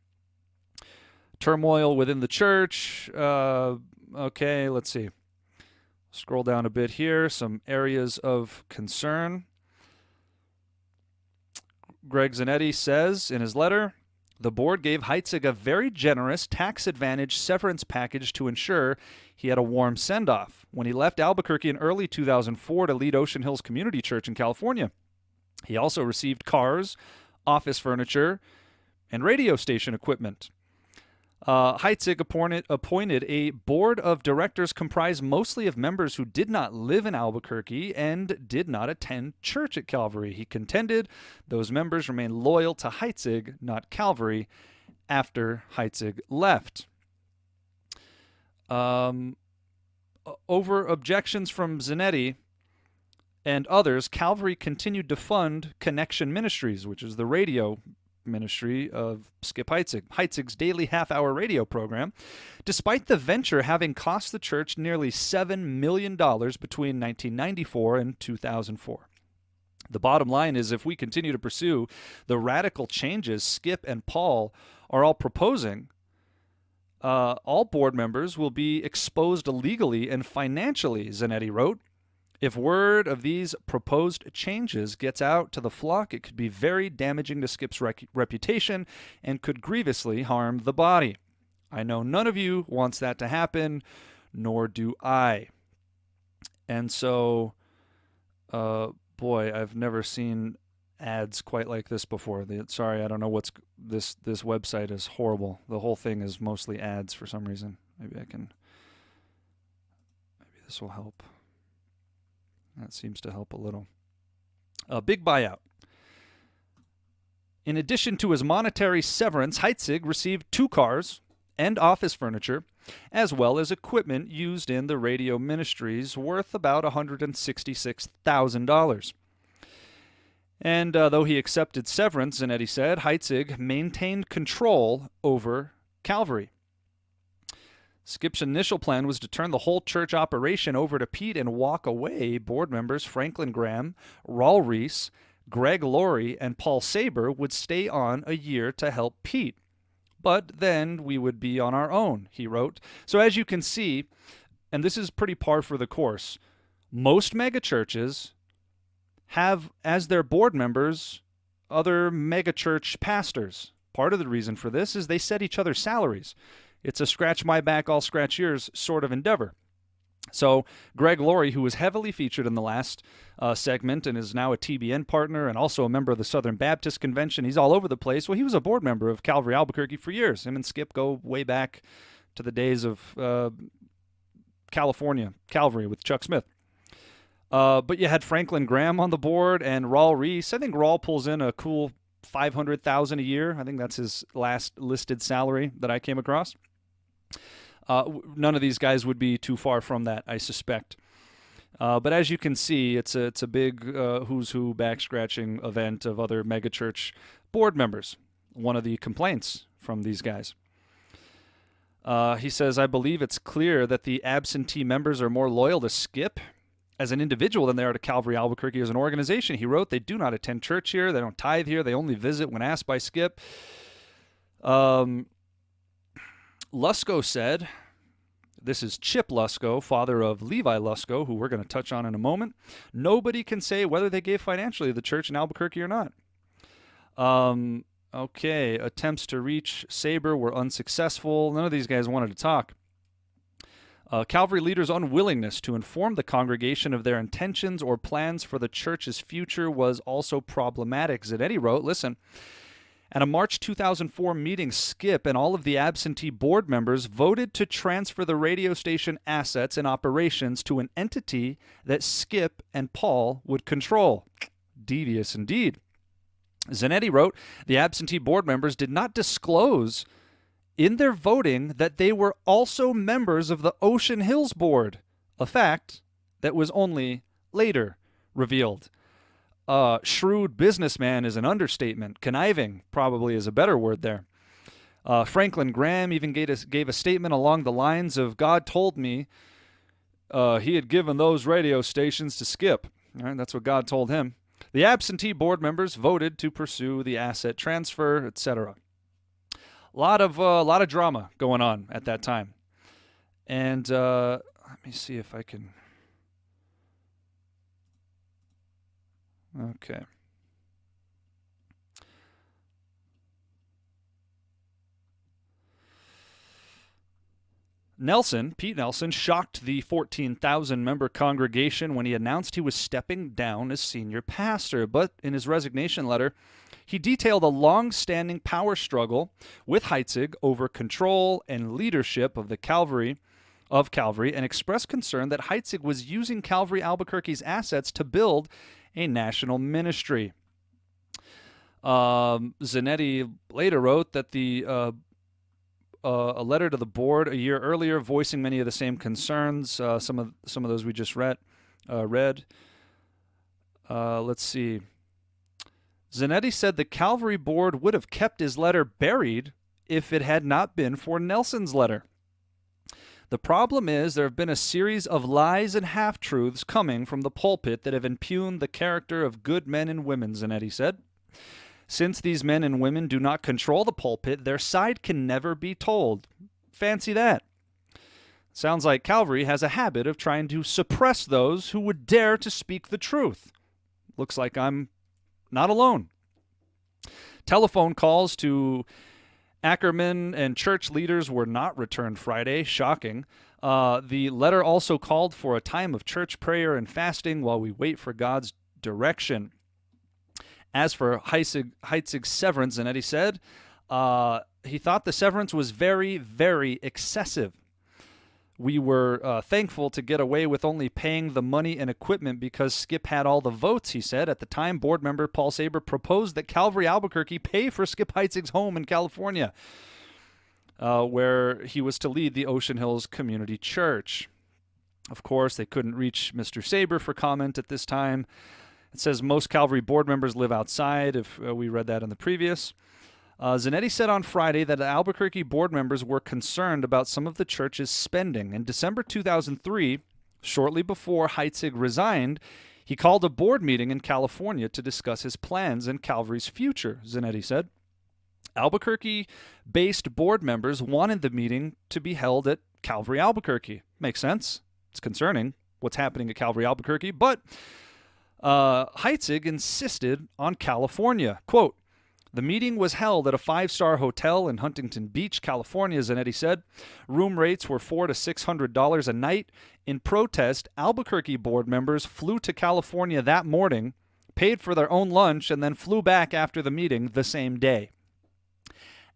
Turmoil within the church. Okay, let's see. Scroll down a bit here. Some areas of concern. Greg Zanetti says in his letter, the board gave Heitzig a very generous tax-advantage severance package to ensure he had a warm send-off when he left Albuquerque in early 2004 to lead Ocean Hills Community Church in California. He also received cars, office furniture, and radio station equipment. Heitzig appointed a board of directors comprised mostly of members who did not live in Albuquerque and did not attend church at Calvary. He contended those members remained loyal to Heitzig, not Calvary, after Heitzig left. Over objections from Zanetti and others, Calvary continued to fund Connection Ministries, which is the radio ministry of Skip Heitzig, Heitzig's daily half-hour radio program, despite the venture having cost the church nearly $7 million between 1994 and 2004. The bottom line is, if we continue to pursue the radical changes Skip and Paul are all proposing, all board members will be exposed legally and financially, Zanetti wrote. If word of these proposed changes gets out to the flock, it could be very damaging to Skip's reputation and could grievously harm the body. I know none of you wants that to happen, nor do I. And so, boy, I've never seen ads quite like this before. Sorry, I don't know what's... This website is horrible. The whole thing is mostly ads for some reason. Maybe this will help. That seems to help a little. A big buyout. In addition to his monetary severance, Heitzig received 2 cars and office furniture, as well as equipment used in the radio ministries worth about $166,000. And though he accepted severance, Zanetti said, Heitzig maintained control over Calvary. Skip's initial plan was to turn the whole church operation over to Pete and walk away. Board members Franklin Graham, Raul Reese, Greg Laurie, and Paul Saber would stay on a year to help Pete. But then we would be on our own, he wrote. So as you can see, and this is pretty par for the course, most megachurches have as their board members other megachurch pastors. Part of the reason for this is they set each other's salaries. It's a scratch my back, I'll scratch yours sort of endeavor. So Greg Laurie, who was heavily featured in the last segment and is now a TBN partner and also a member of the Southern Baptist Convention, he's all over the place. Well, he was a board member of Calvary Albuquerque for years. Him and Skip go way back to the days of California, Calvary with Chuck Smith. But you had Franklin Graham on the board and Raul Reese. I think Raul pulls in a cool $500,000 a year. I think that's his last listed salary that I came across. None of these guys would be too far from that, I suspect. But as you can see, it's a big who's who back-scratching event of other megachurch board members. One of the complaints from these guys. He says, I believe it's clear that the absentee members are more loyal to Skip as an individual than they are to Calvary Albuquerque as an organization. He wrote, they do not attend church here. They don't tithe here. They only visit when asked by Skip. Lusco said, this is Chip Lusco, father of Levi Lusco, who we're going to touch on in a moment. Nobody can say whether they gave financially to the church in Albuquerque or not. Okay, attempts to reach Saber were unsuccessful. None of these guys wanted to talk. Calvary leaders' unwillingness to inform the congregation of their intentions or plans for the church's future was also problematic. Zanetti wrote, listen, at a March 2004 meeting, Skip and all of the absentee board members voted to transfer the radio station assets and operations to an entity that Skip and Paul would control. Devious indeed. Zanetti wrote, the absentee board members did not disclose in their voting that they were also members of the Ocean Hills Board, a fact that was only later revealed. Shrewd businessman is an understatement. Conniving probably is a better word there. Franklin Graham even gave a statement along the lines of, God told me he had given those radio stations to Skip. All right, that's what God told him. The absentee board members voted to pursue the asset transfer, etc. A lot of drama going on at that time. And let me see if I can... Okay. Pete Nelson, shocked the 14,000-member congregation when he announced he was stepping down as senior pastor. But in his resignation letter, he detailed a long-standing power struggle with Heitzig over control and leadership of the Calvary, and expressed concern that Heitzig was using Calvary Albuquerque's assets to build a national ministry. Zanetti later wrote that a letter to the board a year earlier voicing many of the same concerns. Some of those we just read. Let's see. Zanetti said the Calvary board would have kept his letter buried if it had not been for Nelson's letter. The problem is there have been a series of lies and half-truths coming from the pulpit that have impugned the character of good men and women, Zanetti said. Since these men and women do not control the pulpit, their side can never be told. Fancy that. Sounds like Calvary has a habit of trying to suppress those who would dare to speak the truth. Looks like I'm not alone. Telephone calls to Ackerman and church leaders were not returned Friday. Shocking. The letter also called for a time of church prayer and fasting while we wait for God's direction. As for Heitzig's severance, Zanetti said, he thought the severance was very, very excessive. We were thankful to get away with only paying the money and equipment because Skip had all the votes, he said. At the time, board member Paul Saber proposed that Calvary Albuquerque pay for Skip Heitzig's home in California, where he was to lead the Ocean Hills Community Church. Of course, they couldn't reach Mr. Saber for comment at this time. It says most Calvary board members live outside, if we read that in the previous. Zanetti said on Friday that Albuquerque board members were concerned about some of the church's spending. In December 2003, shortly before Heitzig resigned, he called a board meeting in California to discuss his plans and Calvary's future, Zanetti said. Albuquerque-based board members wanted the meeting to be held at Calvary Albuquerque. Makes sense. It's concerning what's happening at Calvary Albuquerque, but Heitzig insisted on California. Quote, the meeting was held at a 5-star hotel in Huntington Beach, California, Zanetti said. Room rates were $400 to $600 a night. In protest, Albuquerque board members flew to California that morning, paid for their own lunch, and then flew back after the meeting the same day.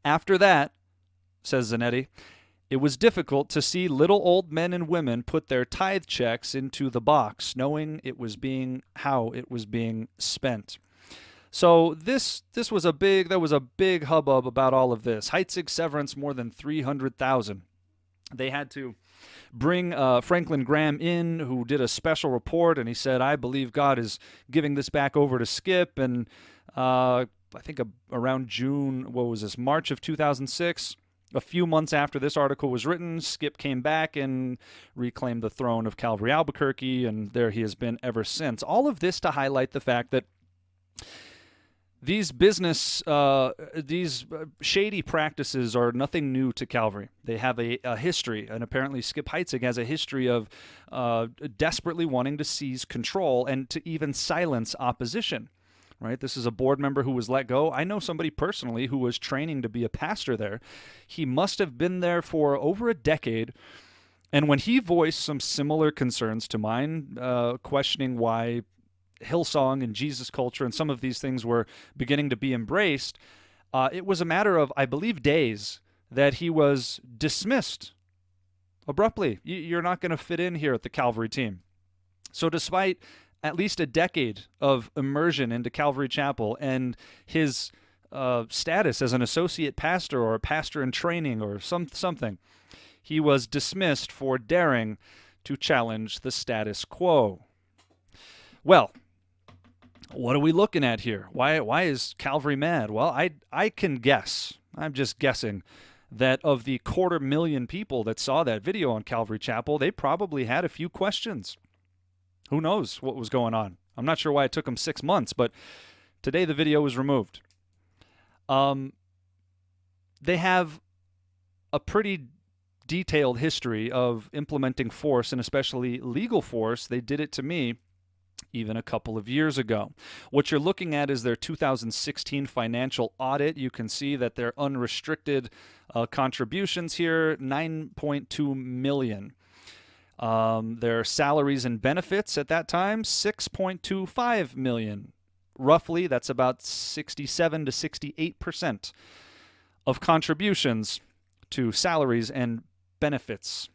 After that, says Zanetti, it was difficult to see little old men and women put their tithe checks into the box, knowing how it was being spent. So there was a big hubbub about all of this. Heitzig severance more than $300,000. They had to bring Franklin Graham in, who did a special report, and he said, I believe God is giving this back over to Skip. And I think around March of 2006, a few months after this article was written, Skip came back and reclaimed the throne of Calvary Albuquerque, and there he has been ever since. All of this to highlight the fact that these shady practices are nothing new to Calvary. They have a history, and apparently Skip Heitzig has a history of desperately wanting to seize control and to even silence opposition. Right? This is a board member who was let go. I know somebody personally who was training to be a pastor there. He must have been there for over a decade, and when he voiced some similar concerns to mine, questioning why Hillsong and Jesus culture and some of these things were beginning to be embraced, it was a matter of, I believe, days that he was dismissed abruptly. You're not going to fit in here at the Calvary team. So despite at least a decade of immersion into Calvary Chapel and his status as an associate pastor or a pastor in training or something, he was dismissed for daring to challenge the status quo. Well, what are we looking at here? Why is Calvary mad? Well, I can guess. I'm just guessing that of the 250,000 people that saw that video on Calvary Chapel, they probably had a few questions. Who knows what was going on? I'm not sure why it took them 6 months, but today the video was removed. They have a pretty detailed history of implementing force, and especially legal force. They did it to me even a couple of years ago. What you're looking at is their 2016 financial audit. You can see that their unrestricted contributions here, $9.2 million. Their salaries and benefits at that time, $6.25 million. Roughly, that's about 67 to 68% of contributions to salaries and benefits.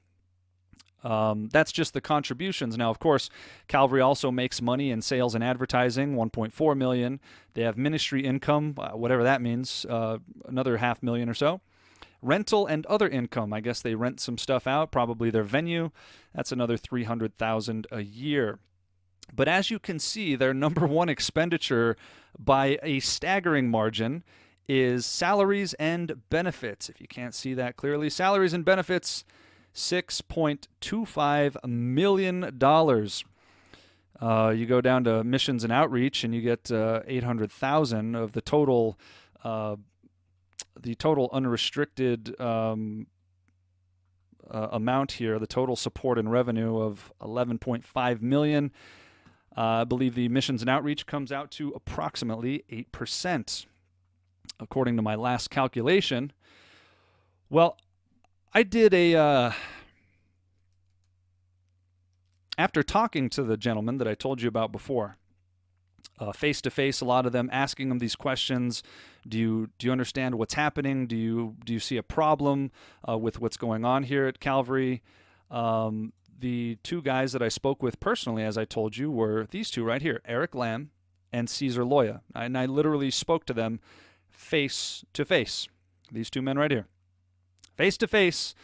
That's just the contributions. Now, of course, Calvary also makes money in sales and advertising, $1.4 million. They have ministry income, whatever that means, another $500,000 or so. Rental and other income, I guess they rent some stuff out, probably their venue. That's another $300,000 a year. But as you can see, their number one expenditure by a staggering margin is salaries and benefits. If you can't see that clearly, salaries and benefits, $6.25 million. You go down to missions and outreach, and you get $800,000 of the total. The total unrestricted amount here, the total support and revenue of $11.5 million. I believe the missions and outreach comes out to approximately 8%, according to my last calculation. Well, I did after talking to the gentleman that I told you about before, face-to-face, a lot of them asking them these questions. Do you understand what's happening? Do you see a problem with what's going on here at Calvary? The two guys that I spoke with personally, as I told you, were these two right here, Eric Lamb and Cesar Loya. And I literally spoke to them face-to-face. These two men right here. Face-to-face.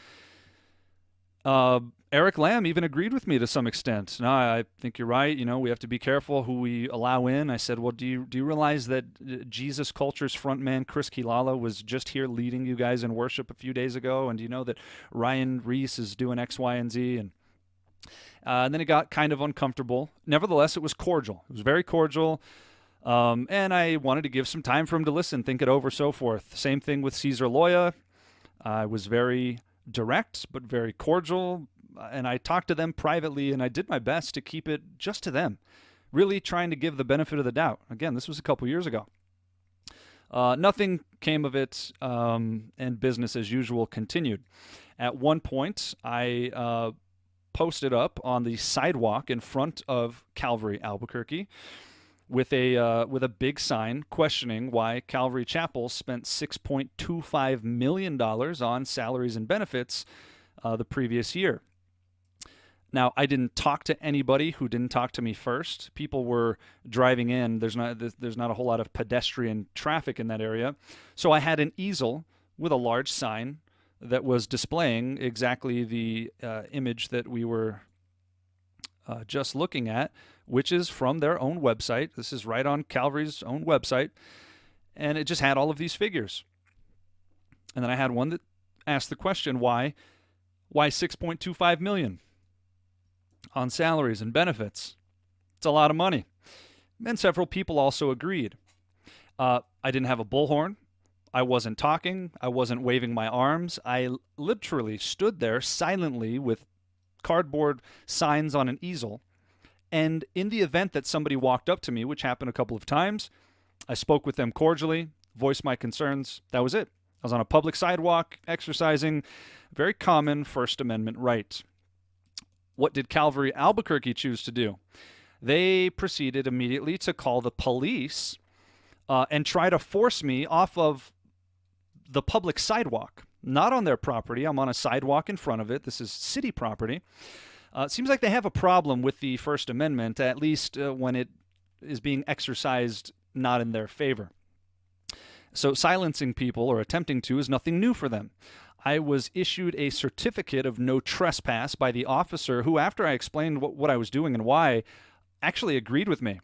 Eric Lamb even agreed with me to some extent. No, I think you're right. We have to be careful who we allow in. I said, well, do you realize that Jesus Culture's frontman Chris Kilala was just here leading you guys in worship a few days ago? And do you know that Ryan Reese is doing X, Y, and Z? And then it got kind of uncomfortable. Nevertheless, it was cordial. It was very cordial. And I wanted to give some time for him to listen, think it over, so forth. Same thing with Cesar Loya. I was very direct, but very cordial. And I talked to them privately, and I did my best to keep it just to them, really trying to give the benefit of the doubt. Again, this was a couple years ago. Nothing came of it, and business as usual continued. At one point, I posted up on the sidewalk in front of Calvary, Albuquerque, with a big sign questioning why Calvary Chapel spent $6.25 million on salaries and benefits the previous year. Now, I didn't talk to anybody who didn't talk to me first. People were driving in. There's not a whole lot of pedestrian traffic in that area. So I had an easel with a large sign that was displaying exactly the image that we were just looking at, which is from their own website. This is right on Calvary's own website. And it just had all of these figures. And then I had one that asked the question, why $6.25 million on salaries and benefits? It's a lot of money. And several people also agreed. I didn't have a bullhorn. I wasn't talking. I wasn't waving my arms. I literally stood there silently with cardboard signs on an easel. And in the event that somebody walked up to me, which happened a couple of times, I spoke with them cordially, voiced my concerns. That was it. I was on a public sidewalk exercising a very common First Amendment right. What did Calvary Albuquerque choose to do? They proceeded immediately to call the police and try to force me off of the public sidewalk, not on their property. I'm on a sidewalk in front of it. This is city property. It seems like they have a problem with the First Amendment, at least when it is being exercised not in their favor. So silencing people, or attempting to, is nothing new for them. I was issued a certificate of no trespass by the officer who, after I explained what I was doing and why, actually agreed with me.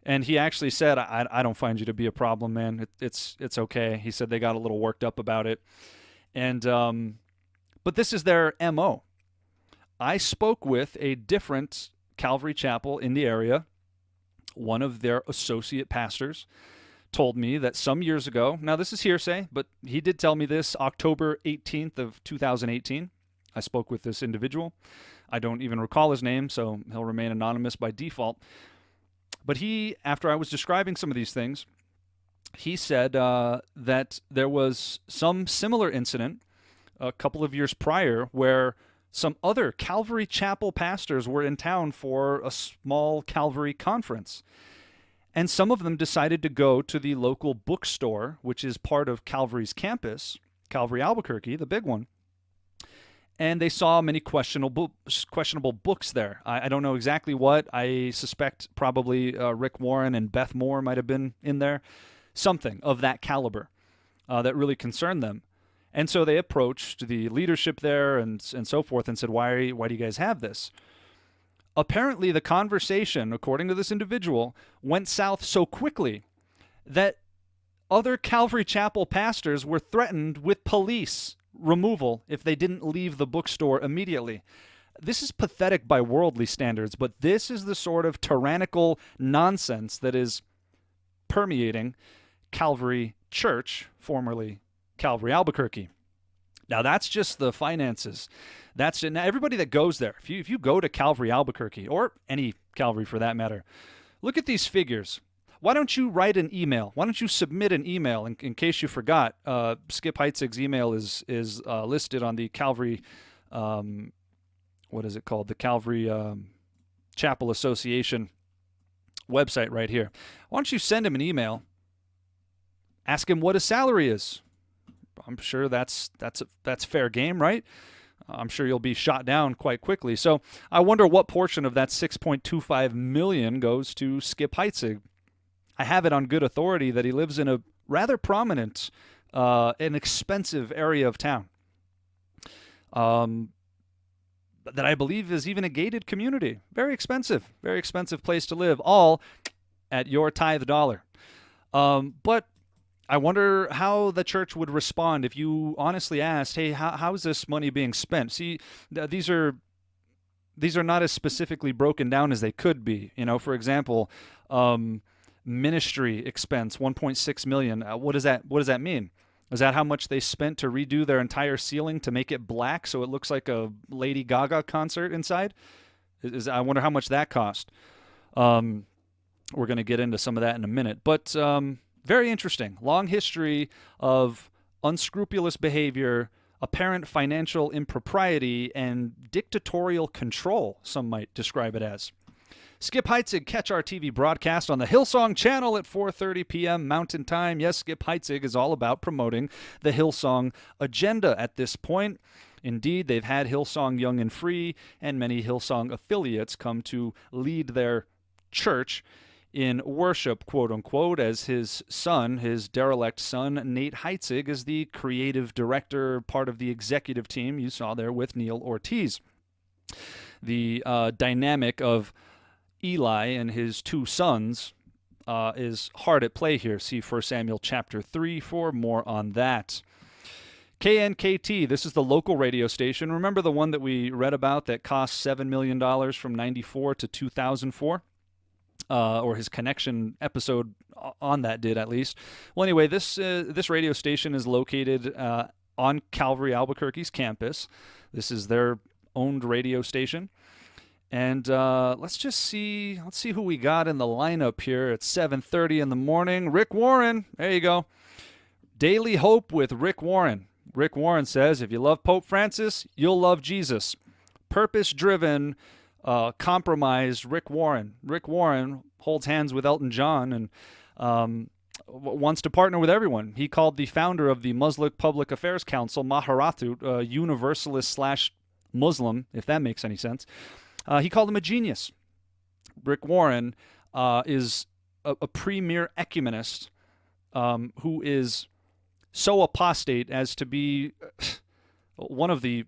And he actually said, I don't find you to be a problem, man. It's okay. He said they got a little worked up about it. And but this is their MO. I spoke with a different Calvary Chapel in the area. One of their associate pastors told me that some years ago, now this is hearsay, but he did tell me this, October 18th of 2018. I spoke with this individual. I don't even recall his name, so he'll remain anonymous by default. But he, after I was describing some of these things, he said that there was some similar incident a couple of years prior where some other Calvary Chapel pastors were in town for a small Calvary conference. And some of them decided to go to the local bookstore, which is part of Calvary's campus, Calvary Albuquerque, the big one. And they saw many questionable books there. I don't know exactly what. I suspect probably Rick Warren and Beth Moore might have been in there. Something of that caliber that really concerned them. And so they approached the leadership there and so forth and said, why do you guys have this? Apparently, the conversation, according to this individual, went south so quickly that other Calvary Chapel pastors were threatened with police removal if they didn't leave the bookstore immediately. This is pathetic by worldly standards, but this is the sort of tyrannical nonsense that is permeating Calvary Church, formerly Calvary Albuquerque. Now, that's just the finances. Now, everybody that goes there, if you go to Calvary Albuquerque, or any Calvary for that matter, look at these figures. Why don't you write an email? Why don't you submit an email? In case you forgot, Skip Heitzig's email is listed on the Calvary, what is it called? The Calvary Chapel Association website right here. Why don't you send him an email? Ask him what his salary is. I'm sure that's fair game, right? I'm sure you'll be shot down quite quickly. So I wonder what portion of that $6.25 million goes to Skip Heitzig. I have it on good authority that he lives in a rather prominent, an expensive area of town. that I believe is even a gated community. Very expensive place to live, all at your tithe dollar. But I wonder how the church would respond if you honestly asked, hey, how is this money being spent? See, these are not as specifically broken down as they could be. For example, ministry expense, $1.6 million. What does that mean? Is that how much they spent to redo their entire ceiling to make it black so it looks like a Lady Gaga concert inside? I wonder how much that cost. We're going to get into some of that in a minute. But very interesting. Long history of unscrupulous behavior, apparent financial impropriety, and dictatorial control, some might describe it as. Skip Heitzig, catch our TV broadcast on the Hillsong channel at 4:30 p.m. Mountain Time. Yes, Skip Heitzig is all about promoting the Hillsong agenda at this point. Indeed, they've had Hillsong Young and Free and many Hillsong affiliates come to lead their church in worship, quote-unquote, as his son, his derelict son, Nate Heitzig, is the creative director, part of the executive team you saw there with Neil Ortiz. The dynamic of Eli and his two sons is hard at play here. See 1 Samuel chapter 3 for more on that. KNKT, this is the local radio station. Remember the one that we read about that cost $7 million from 94 to 2004? Or his connection episode on that did, at least. Well, anyway, this radio station is located on Calvary Albuquerque's campus. This is their owned radio station. And let's see who we got in the lineup here at 7:30 in the morning. Rick Warren, there you go. Daily Hope with Rick Warren. Rick Warren says, if you love Pope Francis, you'll love Jesus. Purpose-driven, compromised Rick Warren. Rick Warren holds hands with Elton John and wants to partner with everyone. He called the founder of the Muslim Public Affairs Council, Maharathu, Universalist/Muslim, if that makes any sense. He called him a genius. Rick Warren is a premier ecumenist who is so apostate as to be one of the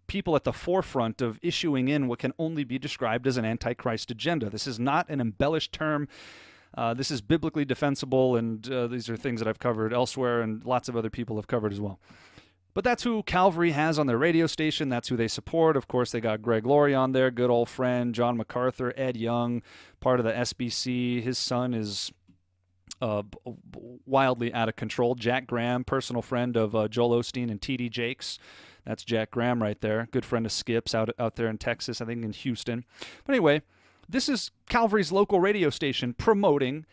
people at the forefront of issuing in what can only be described as an antichrist agenda. This is not an embellished term. This is biblically defensible, and these are things that I've covered elsewhere and lots of other people have covered as well. But that's who Calvary has on their radio station. That's who they support. Of course, they got Greg Laurie on there, good old friend, John MacArthur, Ed Young, part of the SBC. His son is wildly out of control. Jack Graham, personal friend of Joel Osteen and T.D. Jakes. That's Jack Graham right there. Good friend of Skip's out there in Texas, I think in Houston. But anyway, this is Calvary's local radio station promoting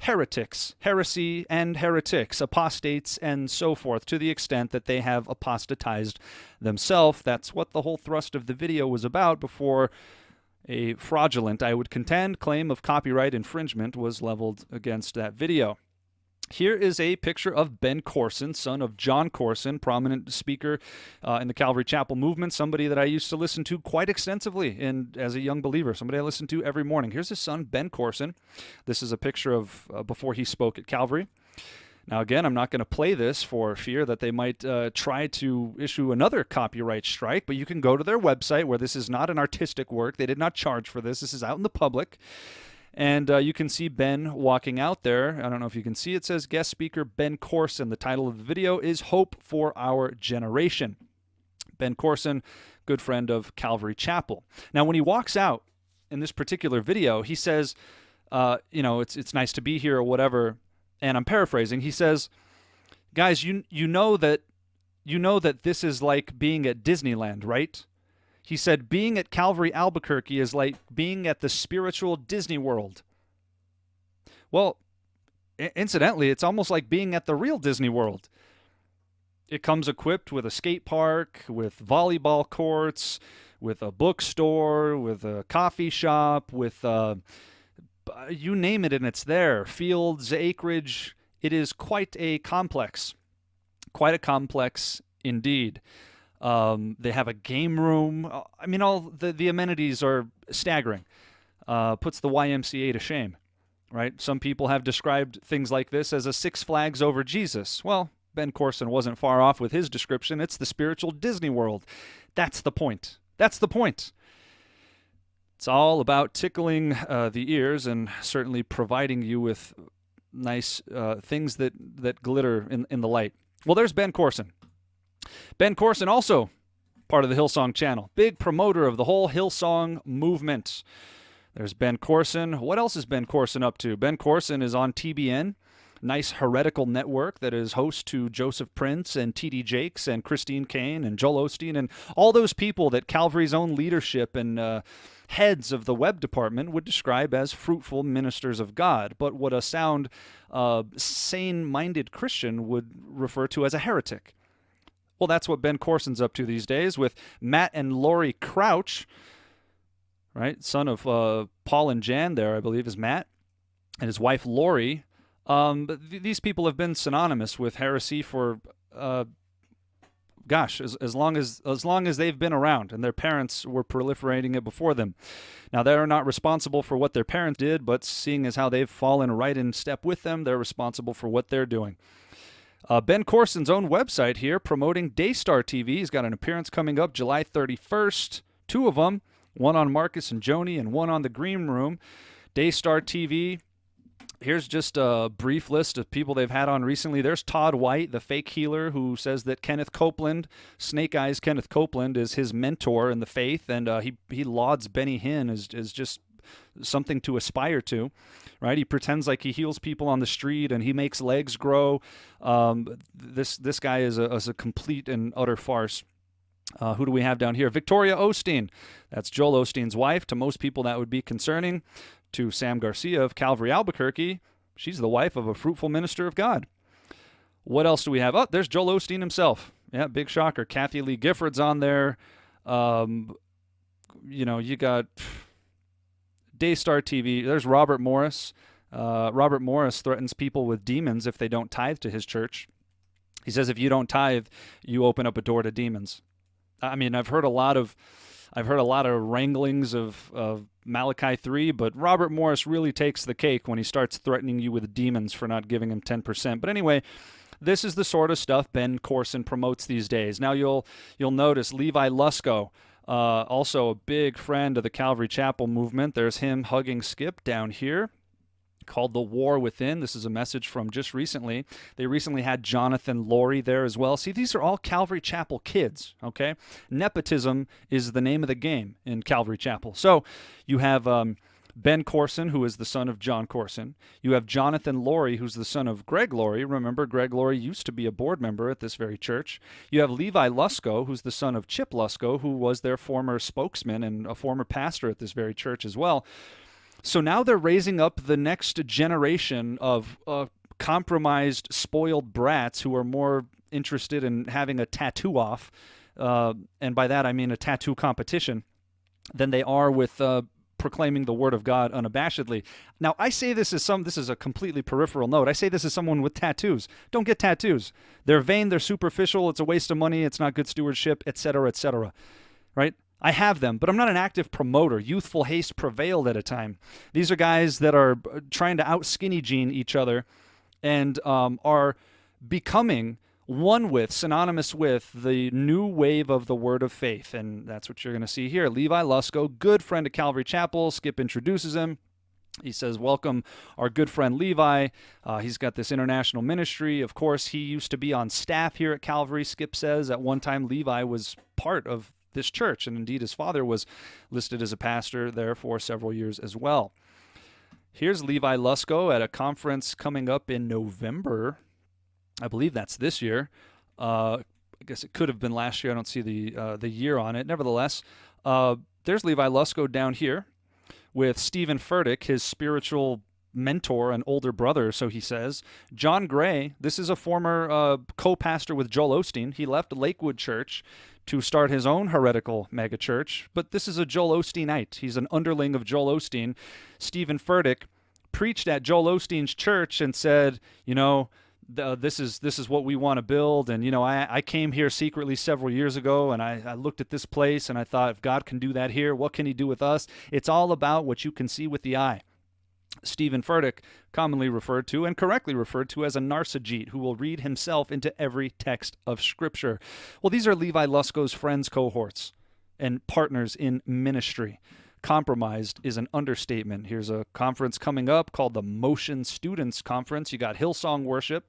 heretics, heresy and heretics, apostates and so forth, to the extent that they have apostatized themselves. That's what the whole thrust of the video was about before a fraudulent, I would contend, claim of copyright infringement was leveled against that video. Here is a picture of Ben Corson, son of John Corson, prominent speaker in the Calvary Chapel movement, somebody that I used to listen to quite extensively as a young believer, somebody I listened to every morning. Here's his son, Ben Corson. This is a picture of before he spoke at Calvary. Now, again, I'm not going to play this for fear that they might try to issue another copyright strike, but you can go to their website where this is not an artistic work. They did not charge for this. This is out in the public. And you can see Ben walking out there. I don't know if you can see. It says guest speaker Ben Corson. The title of the video is Hope for Our Generation. Ben Corson, good friend of Calvary Chapel. Now, when he walks out in this particular video, he says, it's nice to be here or whatever. And I'm paraphrasing. He says, guys, you know that this is like being at Disneyland, right? He said, being at Calvary Albuquerque is like being at the spiritual Disney World. Well, incidentally, it's almost like being at the real Disney World. It comes equipped with a skate park, with volleyball courts, with a bookstore, with a coffee shop, with you name it and it's there. Fields, acreage. It is quite a complex indeed. They have a game room. I mean, all the amenities are staggering. Puts the YMCA to shame, right? Some people have described things like this as a Six Flags over Jesus. Well, Ben Corson wasn't far off with his description. It's the spiritual Disney World. That's the point. That's the point. It's all about tickling the ears and certainly providing you with nice things that glitter in the light. Well, there's Ben Corson. Ben Corson also part of the Hillsong channel. Big promoter of the whole Hillsong movement. There's Ben Corson. What else is Ben Corson up to? Ben Corson is on TBN, nice heretical network that is host to Joseph Prince and T.D. Jakes and Christine Caine and Joel Osteen and all those people that Calvary's own leadership and heads of the web department would describe as fruitful ministers of God, but what a sound, sane-minded Christian would refer to as a heretic. Well, that's what Ben Corson's up to these days with Matt and Lori Crouch, right? Son of Paul and Jan there, I believe, is Matt, and his wife Lori. But these people have been synonymous with heresy for, as long as they've been around, and their parents were proliferating it before them. Now, they are not responsible for what their parents did, but seeing as how they've fallen right in step with them, they're responsible for what they're doing. Ben Corson's own website here promoting Daystar TV. He's got an appearance coming up July 31st. 2 of them, one on Marcus and Joni and one on The Green Room. Daystar TV. Here's just a brief list of people they've had on recently. There's Todd White, the fake healer, who says that Kenneth Copeland, Snake Eyes Kenneth Copeland, is his mentor in the faith, and he lauds Benny Hinn as just something to aspire to, right? He pretends like he heals people on the street and he makes legs grow. This guy is a complete and utter farce. Who do we have down here? Victoria Osteen. That's Joel Osteen's wife. To most people, that would be concerning. To Sam Garcia of Calvary Albuquerque, she's the wife of a fruitful minister of God. What else do we have? Oh, there's Joel Osteen himself. Yeah, big shocker. Kathy Lee Gifford's on there. You got Daystar TV. There's Robert Morris. Robert Morris threatens people with demons if they don't tithe to his church. He says if you don't tithe, you open up a door to demons. I mean, I've heard a lot of wranglings of Malachi 3, but Robert Morris really takes the cake when he starts threatening you with demons for not giving him 10%. But anyway, this is the sort of stuff Ben Corson promotes these days. Now you'll notice Levi Lusco, also a big friend of the Calvary Chapel movement. There's him hugging Skip down here, called The War Within. This is a message from just recently. They recently had Jonathan Lori there as well. See, these are all Calvary Chapel kids, okay? Nepotism is the name of the game in Calvary Chapel. So you have Ben Corson, who is the son of John Corson. You have Jonathan Lori, who's the son of Greg Lori. Remember, Greg Lori used to be a board member at this very church. You have Levi Lusco, who's the son of Chip Lusco, who was their former spokesman and a former pastor at this very church as well. So now they're raising up the next generation of compromised, spoiled brats who are more interested in having a tattoo off, and by that I mean a tattoo competition, than they are with proclaiming the Word of God unabashedly. Now, I say this is a completely peripheral note. I say this as someone with tattoos. Don't get tattoos. They're vain, they're superficial, it's a waste of money, it's not good stewardship, etc., right? I have them, but I'm not an active promoter. Youthful haste prevailed at a time. These are guys that are trying to out-skinny jean each other and are becoming one with, synonymous with, the new wave of the Word of Faith. And that's what you're going to see here. Levi Lusco, good friend of Calvary Chapel. Skip introduces him. He says, welcome our good friend Levi. He's got this international ministry. Of course, he used to be on staff here at Calvary. Skip says at one time Levi was part of this church, and indeed his father was listed as a pastor there for several years as well. Here's Levi Lusco at a conference coming up in November. I believe that's this year. I guess it could have been last year. I don't see the year on it. Nevertheless, there's Levi Lusco down here with Stephen Furtick, his spiritual mentor and older brother, so he says. John Gray, this is a former co-pastor with Joel Osteen. He left Lakewood Church to start his own heretical megachurch, but this is a Joel Osteenite. He's an underling of Joel Osteen. Stephen Furtick preached at Joel Osteen's church and said, this is what we want to build, and I came here secretly several years ago, and I looked at this place, and I thought, if God can do that here, what can he do with us? It's all about what you can see with the eye. Stephen Furtick, commonly referred to and correctly referred to as a narcissist who will read himself into every text of Scripture. Well, these are Levi Lusco's friends, cohorts, and partners in ministry. Compromised is an understatement. Here's a conference coming up called the Motion Students Conference. You got Hillsong Worship.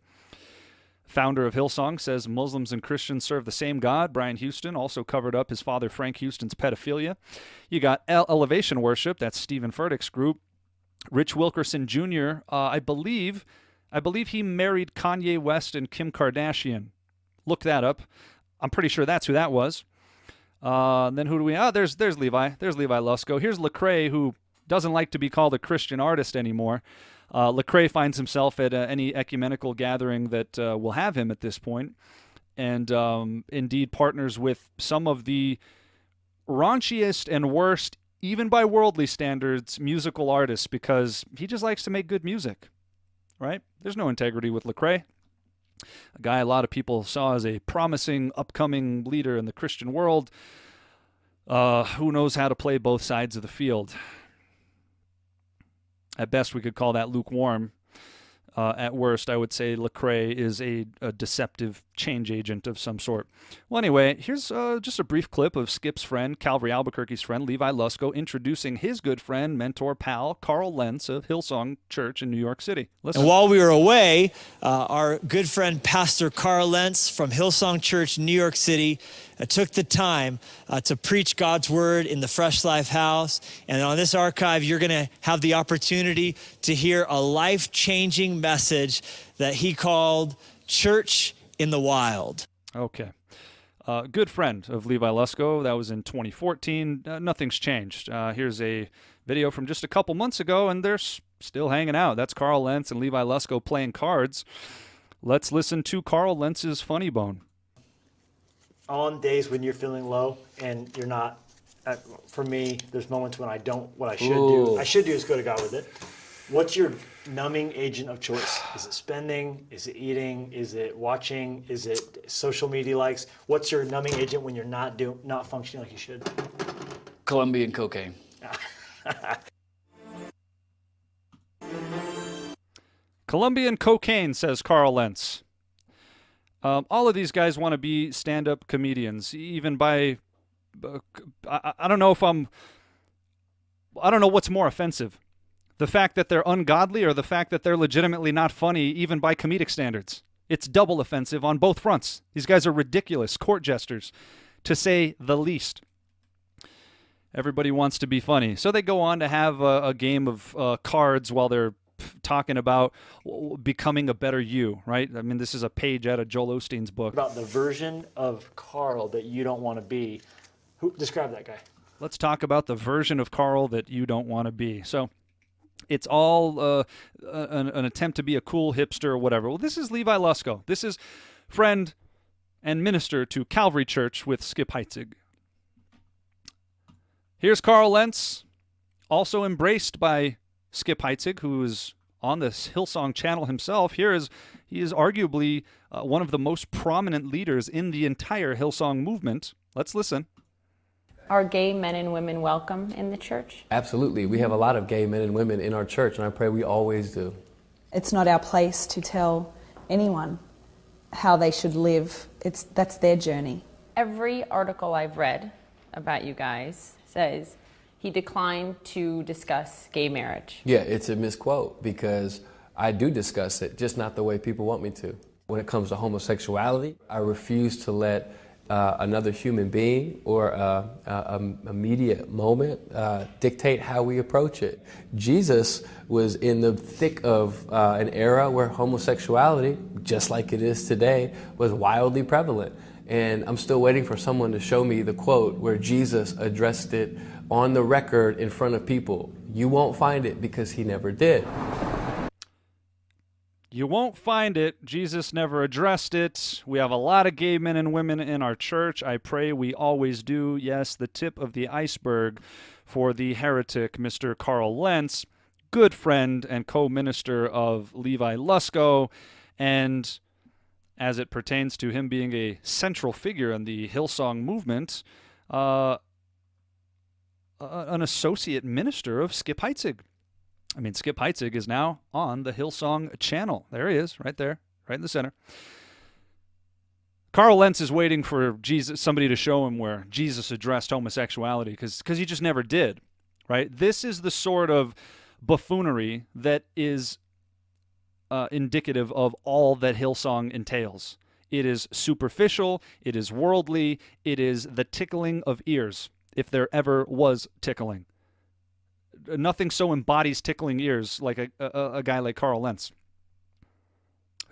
Founder of Hillsong says Muslims and Christians serve the same God. Brian Houston also covered up his father Frank Houston's pedophilia. You got Elevation Worship. That's Stephen Furtick's group. Rich Wilkerson Jr., I believe he married Kanye West and Kim Kardashian. Look that up. I'm pretty sure that's who that was. Then who do we? There's Levi. There's Levi Lusco. Here's Lecrae, who doesn't like to be called a Christian artist anymore. Lecrae finds himself at any ecumenical gathering that will have him at this point, and indeed partners with some of the raunchiest and worst, even by worldly standards, musical artists, because he just likes to make good music, right? There's no integrity with Lecrae, a guy a lot of people saw as a promising upcoming leader in the Christian world, who knows how to play both sides of the field. At best, we could call that lukewarm. At worst, I would say Lecrae is a deceptive change agent of some sort. Well, anyway, here's just a brief clip of Skip's friend, Calvary Albuquerque's friend, Levi Lusco, introducing his good friend, mentor, pal, Carl Lentz of Hillsong Church in New York City. Listen. And while we were away, our good friend, Pastor Carl Lentz from Hillsong Church in New York City, took the time to preach God's word in the Fresh Life House. And on this archive, you're going to have the opportunity to hear a life-changing message that he called Church in the Wild. Okay. Good friend of Levi Lusco. That was in 2014. Nothing's changed. Here's a video from just a couple months ago, and they're still hanging out. That's Carl Lentz and Levi Lusco playing cards. Let's listen to Carl Lentz's funny bone. On days when you're feeling low and you're not, for me, there's moments when I don't, what I should do. I should do is go to God with it. What's your numbing agent of choice? Is it spending? Is it eating? Is it watching? Is it social media likes? What's your numbing agent when you're not functioning like you should? Colombian cocaine. Colombian cocaine, says Carl Lentz. All of these guys want to be stand-up comedians, even by, I don't know what's more offensive. The fact that they're ungodly or the fact that they're legitimately not funny, even by comedic standards. It's double offensive on both fronts. These guys are ridiculous court jesters, to say the least. Everybody wants to be funny. So they go on to have a game of cards while they're talking about becoming a better you, right? I mean, this is a page out of Joel Osteen's book. About the version of Carl that you don't want to be. Describe that guy. Let's talk about the version of Carl that you don't want to be. So it's all an attempt to be a cool hipster or whatever. Well, this is Levi Lusco. This is friend and minister to Calvary Church with Skip Heitzig. Here's Carl Lentz, also embraced by Skip Heitzig, who is on this Hillsong channel himself. He is arguably one of the most prominent leaders in the entire Hillsong movement. Let's listen. Are gay men and women welcome in the church? Absolutely. We have a lot of gay men and women in our church, and I pray we always do. It's not our place to tell anyone how they should live. That's their journey. Every article I've read about you guys says he declined to discuss gay marriage. Yeah, it's a misquote because I do discuss it, just not the way people want me to. When it comes to homosexuality, I refuse to let another human being or a media moment dictate how we approach it. Jesus was in the thick of an era where homosexuality, just like it is today, was wildly prevalent. And I'm still waiting for someone to show me the quote where Jesus addressed it on the record in front of people. You won't find it because he never did. You won't find it. Jesus never addressed it. We have a lot of gay men and women in our church. I pray we always do. Yes, the tip of the iceberg for the heretic, Mr. Carl Lentz, good friend and co-minister of Levi Lusco, and as it pertains to him being a central figure in the Hillsong movement, an associate minister of Skip Heitzig. I mean, Skip Heitzig is now on the Hillsong channel. There he is, right there, right in the center. Carl Lentz is waiting for somebody to show him where Jesus addressed homosexuality because he just never did, right? This is the sort of buffoonery that is indicative of all that Hillsong entails. It is superficial, it is worldly, it is the tickling of ears, if there ever was tickling. Nothing so embodies tickling ears like a guy like Carl Lentz,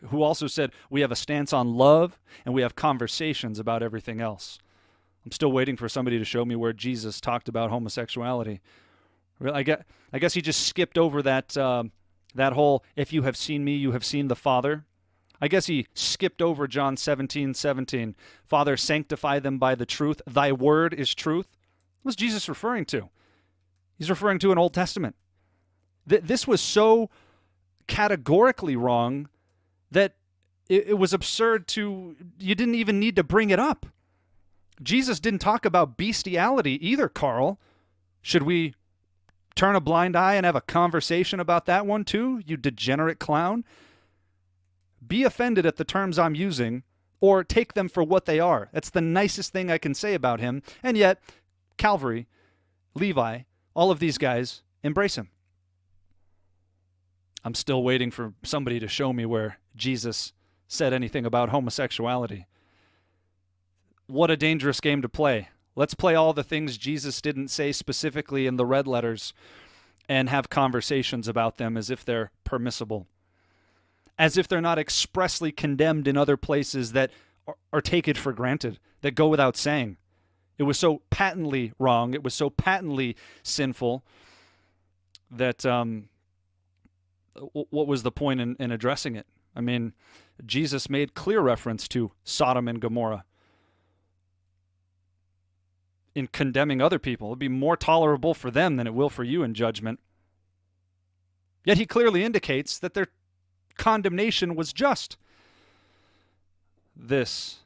who also said, we have a stance on love and we have conversations about everything else. I'm still waiting for somebody to show me where Jesus talked about homosexuality. I guess he just skipped over that whole, if you have seen me, you have seen the Father. I guess he skipped over John 17:17. Father, sanctify them by the truth. Thy word is truth. What was Jesus referring to? He's referring to an Old Testament. This was so categorically wrong that it was absurd you didn't even need to bring it up. Jesus didn't talk about bestiality either, Carl. Should we turn a blind eye and have a conversation about that one too, you degenerate clown? Be offended at the terms I'm using or take them for what they are. That's the nicest thing I can say about him. And yet, Calvary, Levi, all of these guys embrace him. I'm still waiting for somebody to show me where Jesus said anything about homosexuality. What a dangerous game to play. Let's play all the things Jesus didn't say specifically in the red letters and have conversations about them as if they're permissible, as if they're not expressly condemned in other places that are taken for granted, that go without saying. It was so patently wrong, it was so patently sinful that what was the point in addressing it? I mean, Jesus made clear reference to Sodom and Gomorrah in condemning other people. It would be more tolerable for them than it will for you in judgment. Yet he clearly indicates that their condemnation was just. This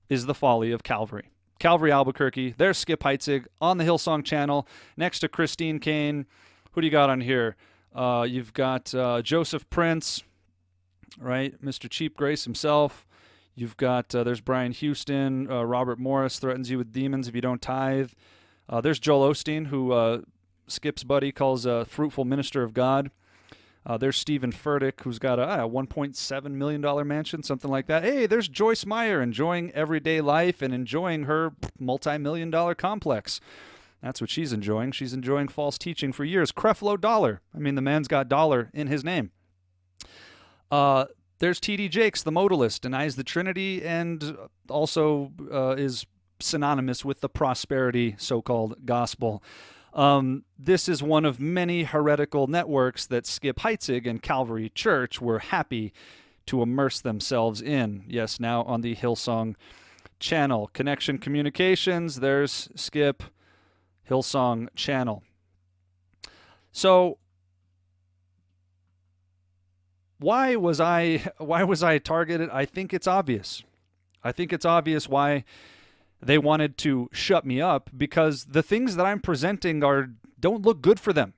is the folly of Calvary. Calvary, Albuquerque. There's Skip Heitzig on the Hillsong channel next to Christine Kane. Who do you got on here? You've got Joseph Prince, right? Mr. Cheap Grace himself. You've got, there's Brian Houston. Robert Morris threatens you with demons if you don't tithe. There's Joel Osteen, who Skip's buddy calls a fruitful minister of God. There's Stephen Furtick, who's got a $1.7 million mansion, something like that. Hey, there's Joyce Meyer enjoying everyday life and enjoying her multi-million-dollar complex. That's what she's enjoying. She's enjoying false teaching for years. Creflo Dollar. I mean, the man's got dollar in his name. There's T.D. Jakes, the modalist, denies the Trinity and also is synonymous with the prosperity so-called gospel. This is one of many heretical networks that Skip Heitzig and Calvary Church were happy to immerse themselves in. Yes, now on the Hillsong channel. Connection Communications, there's Skip, Hillsong channel. So why was I targeted? I think it's obvious. I think it's obvious why they wanted to shut me up, because the things that I'm presenting don't look good for them.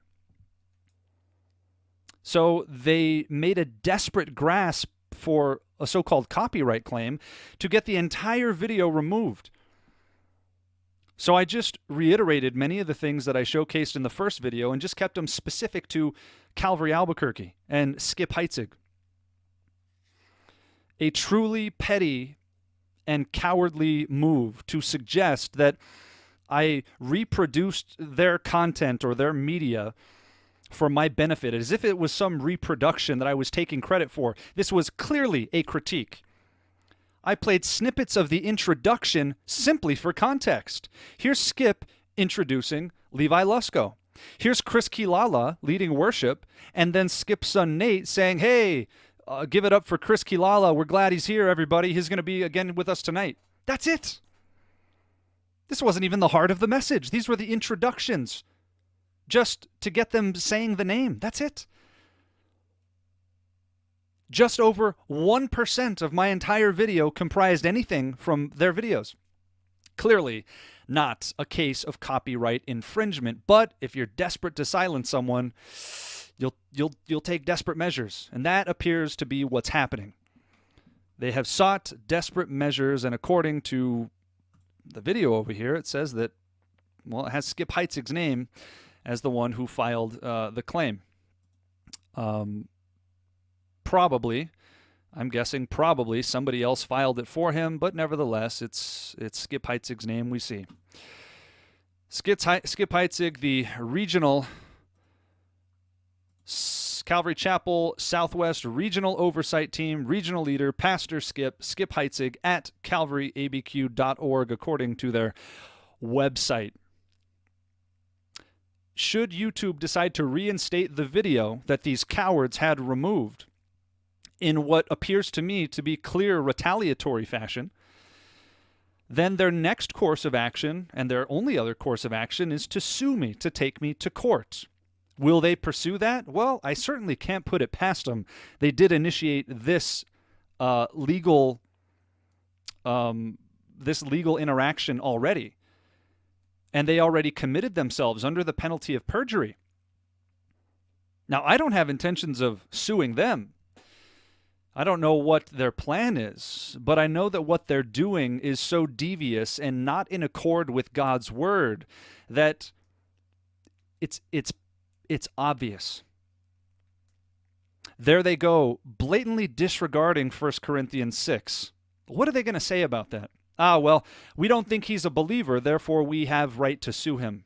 So they made a desperate grasp for a so-called copyright claim to get the entire video removed. So I just reiterated many of the things that I showcased in the first video and just kept them specific to Calvary Albuquerque and Skip Heitzig. A truly petty and cowardly move to suggest that I reproduced their content or their media for my benefit, as if it was some reproduction that I was taking credit for. This was clearly a critique. I played snippets of the introduction simply for context. Here's Skip introducing Levi Lusco. Here's Chris Kilala leading worship, and then Skip's son Nate saying, hey, give it up for Chris Kilala. We're glad he's here, everybody. He's going to be again with us tonight. That's it. This wasn't even the heart of the message. These were the introductions, just to get them saying the name. That's it. Just over 1% of my entire video comprised anything from their videos. Clearly not a case of copyright infringement, but if you're desperate to silence someone, you'll take desperate measures. And that appears to be what's happening. They have sought desperate measures, and according to the video over here, it says that, well, it has Skip Heitzig's name as the one who filed the claim. Probably, I'm guessing probably somebody else filed it for him, but nevertheless, it's Skip Heitzig's name we see. Skip Heitzig, the regional Calvary Chapel Southwest Regional Oversight Team, regional leader, Pastor Skip Heitzig at calvaryabq.org, according to their website. Should YouTube decide to reinstate the video that these cowards had removed in what appears to me to be clear retaliatory fashion, then their next course of action, and their only other course of action, is to sue me, to take me to court. Will they pursue that? Well, I certainly can't put it past them. They did initiate this legal interaction already, and they already committed themselves under the penalty of perjury. Now, I don't have intentions of suing them. I don't know what their plan is, but I know that what they're doing is so devious and not in accord with God's word that it's obvious. There they go, blatantly disregarding 1 Corinthians 6. What are they going to say about that? Well, we don't think he's a believer, therefore we have right to sue him.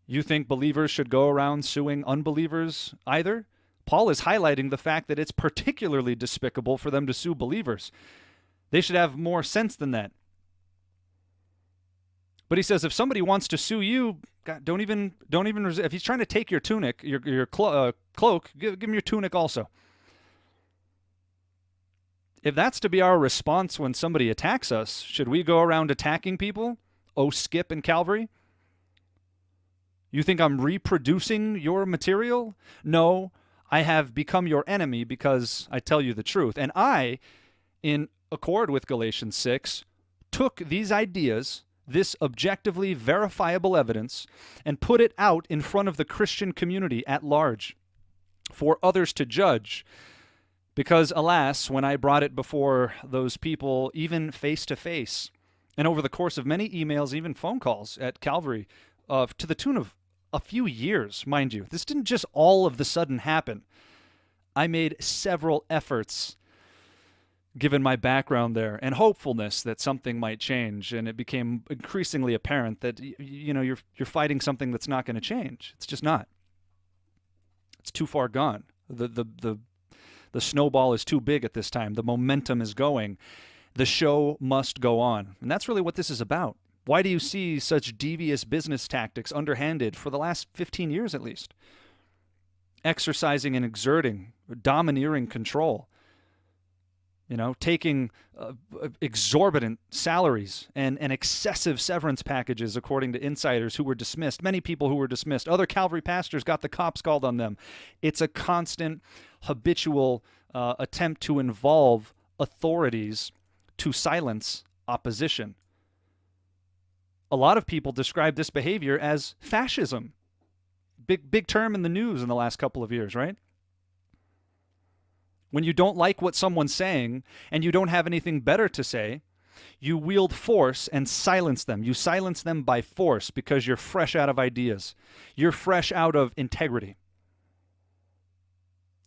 You think believers should go around suing unbelievers either? Paul is highlighting the fact that it's particularly despicable for them to sue believers. They should have more sense than that. But he says if somebody wants to sue you, God, don't even if he's trying to take your tunic, your cloak, give him your tunic also. If that's to be our response when somebody attacks us, should we go around attacking people? Oh, Skip and Calvary? You think I'm reproducing your material? No, I have become your enemy because I tell you the truth. And I, in accord with Galatians 6, took these ideas, this objectively verifiable evidence, and put it out in front of the Christian community at large for others to judge. Because, alas, when I brought it before those people, even face-to-face, and over the course of many emails, even phone calls at Calvary, to the tune of a few years, mind you. This didn't just all of the sudden happen. I made several efforts, given my background there, and hopefulness that something might change, and it became increasingly apparent that you're fighting something that's not going to change. It's just not. It's too far gone. The snowball is too big at this time. The momentum is going. The show must go on. And that's really what this is about. Why do you see such devious business tactics underhanded for the last 15 years at least? Exercising and exerting, domineering control. Taking exorbitant salaries and excessive severance packages, according to insiders who were dismissed. Many people who were dismissed. Other Calvary pastors got the cops called on them. It's a constant, habitual attempt to involve authorities to silence opposition. A lot of people describe this behavior as fascism. Big term in the news in the last couple of years, right? When you don't like what someone's saying and you don't have anything better to say, you wield force and silence them. You silence them by force because you're fresh out of ideas. You're fresh out of integrity.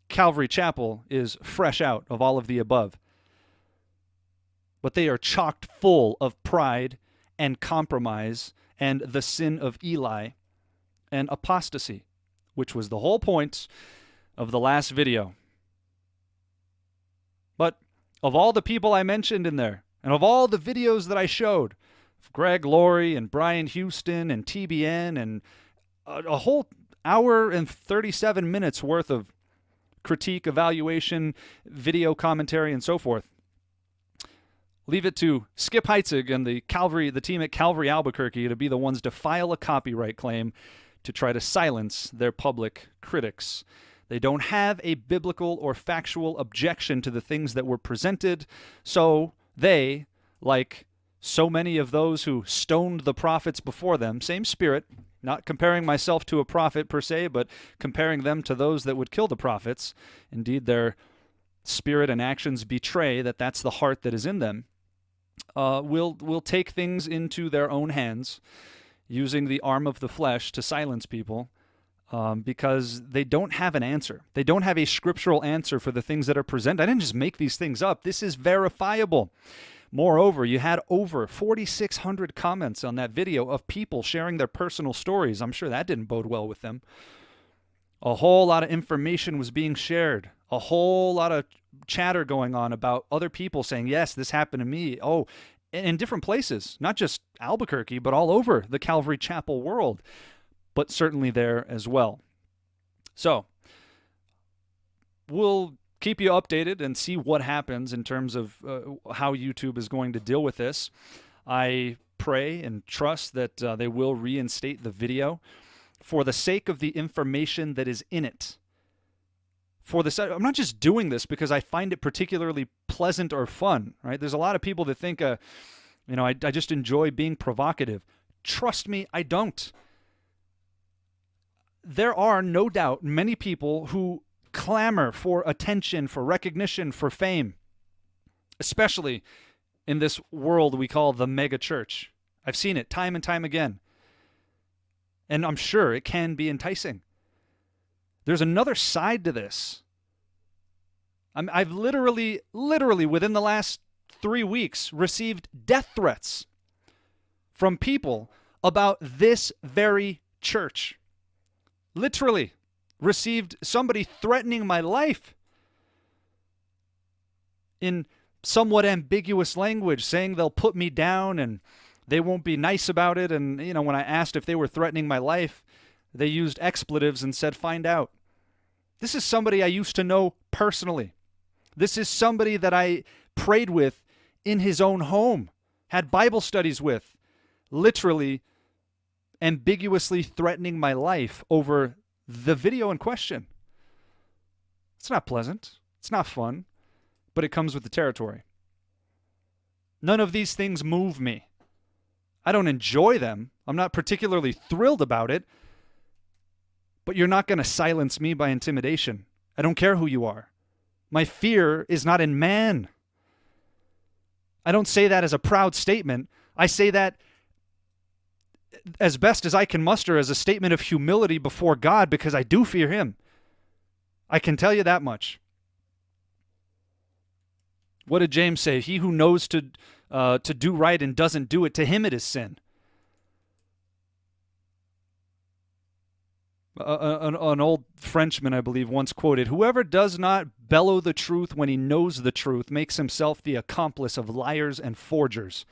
Calvary Chapel is fresh out of all of the above. But they are chocked full of pride and compromise and the sin of Eli and apostasy, which was the whole point of the last video. But of all the people I mentioned in there, and of all the videos that I showed, Greg Laurie and Brian Houston and TBN and a whole hour and 37 minutes worth of critique, evaluation, video commentary, and so forth, leave it to Skip Heitzig and the team at Calvary Albuquerque to be the ones to file a copyright claim to try to silence their public critics. They don't have a biblical or factual objection to the things that were presented, so they, like So many of those who stoned the prophets before them, same spirit, not comparing myself to a prophet per se, but comparing them to those that would kill the prophets. Indeed, their spirit and actions betray that that's the heart that is in them. Will take things into their own hands, using the arm of the flesh to silence people, because they don't have an answer. They don't have a scriptural answer for the things that are presented. I didn't just make these things up. This is verifiable. Moreover, you had over 4,600 comments on that video of people sharing their personal stories. I'm sure that didn't bode well with them. A whole lot of information was being shared. A whole lot of chatter going on about other people saying, yes, this happened to me. Oh, in different places, not just Albuquerque, but all over the Calvary Chapel world, but certainly there as well. So we'll keep you updated and see what happens in terms of how YouTube is going to deal with this. I pray and trust that they will reinstate the video for the sake of the information that is in it. I'm not just doing this because I find it particularly pleasant or fun, right? There's a lot of people that think, I just enjoy being provocative. Trust me, I don't. There are no doubt many people who clamor for attention, for recognition, for fame, especially in this world we call the mega church. I've seen it time and time again. And I'm sure it can be enticing. There's another side to this. I've literally within the last 3 weeks received death threats from people about this very church. Literally received somebody threatening my life in somewhat ambiguous language, saying they'll put me down and they won't be nice about it. And, when I asked if they were threatening my life, they used expletives and said, find out. This is somebody I used to know personally. This is somebody that I prayed with in his own home, had Bible studies with, literally ambiguously threatening my life over the video in question. It's not pleasant. It's not fun, but it comes with the territory. None of these things move me. I don't enjoy them. I'm not particularly thrilled about it, but you're not going to silence me by intimidation. I don't care who you are. My fear is not in man. I don't say that as a proud statement. I say that as best as I can muster as a statement of humility before God, because I do fear him. I can tell you that much. What did James say? He who knows to do right and doesn't do it, to him it is sin. An old Frenchman, I believe, once quoted, whoever does not bellow the truth when he knows the truth makes himself the accomplice of liars and forgers.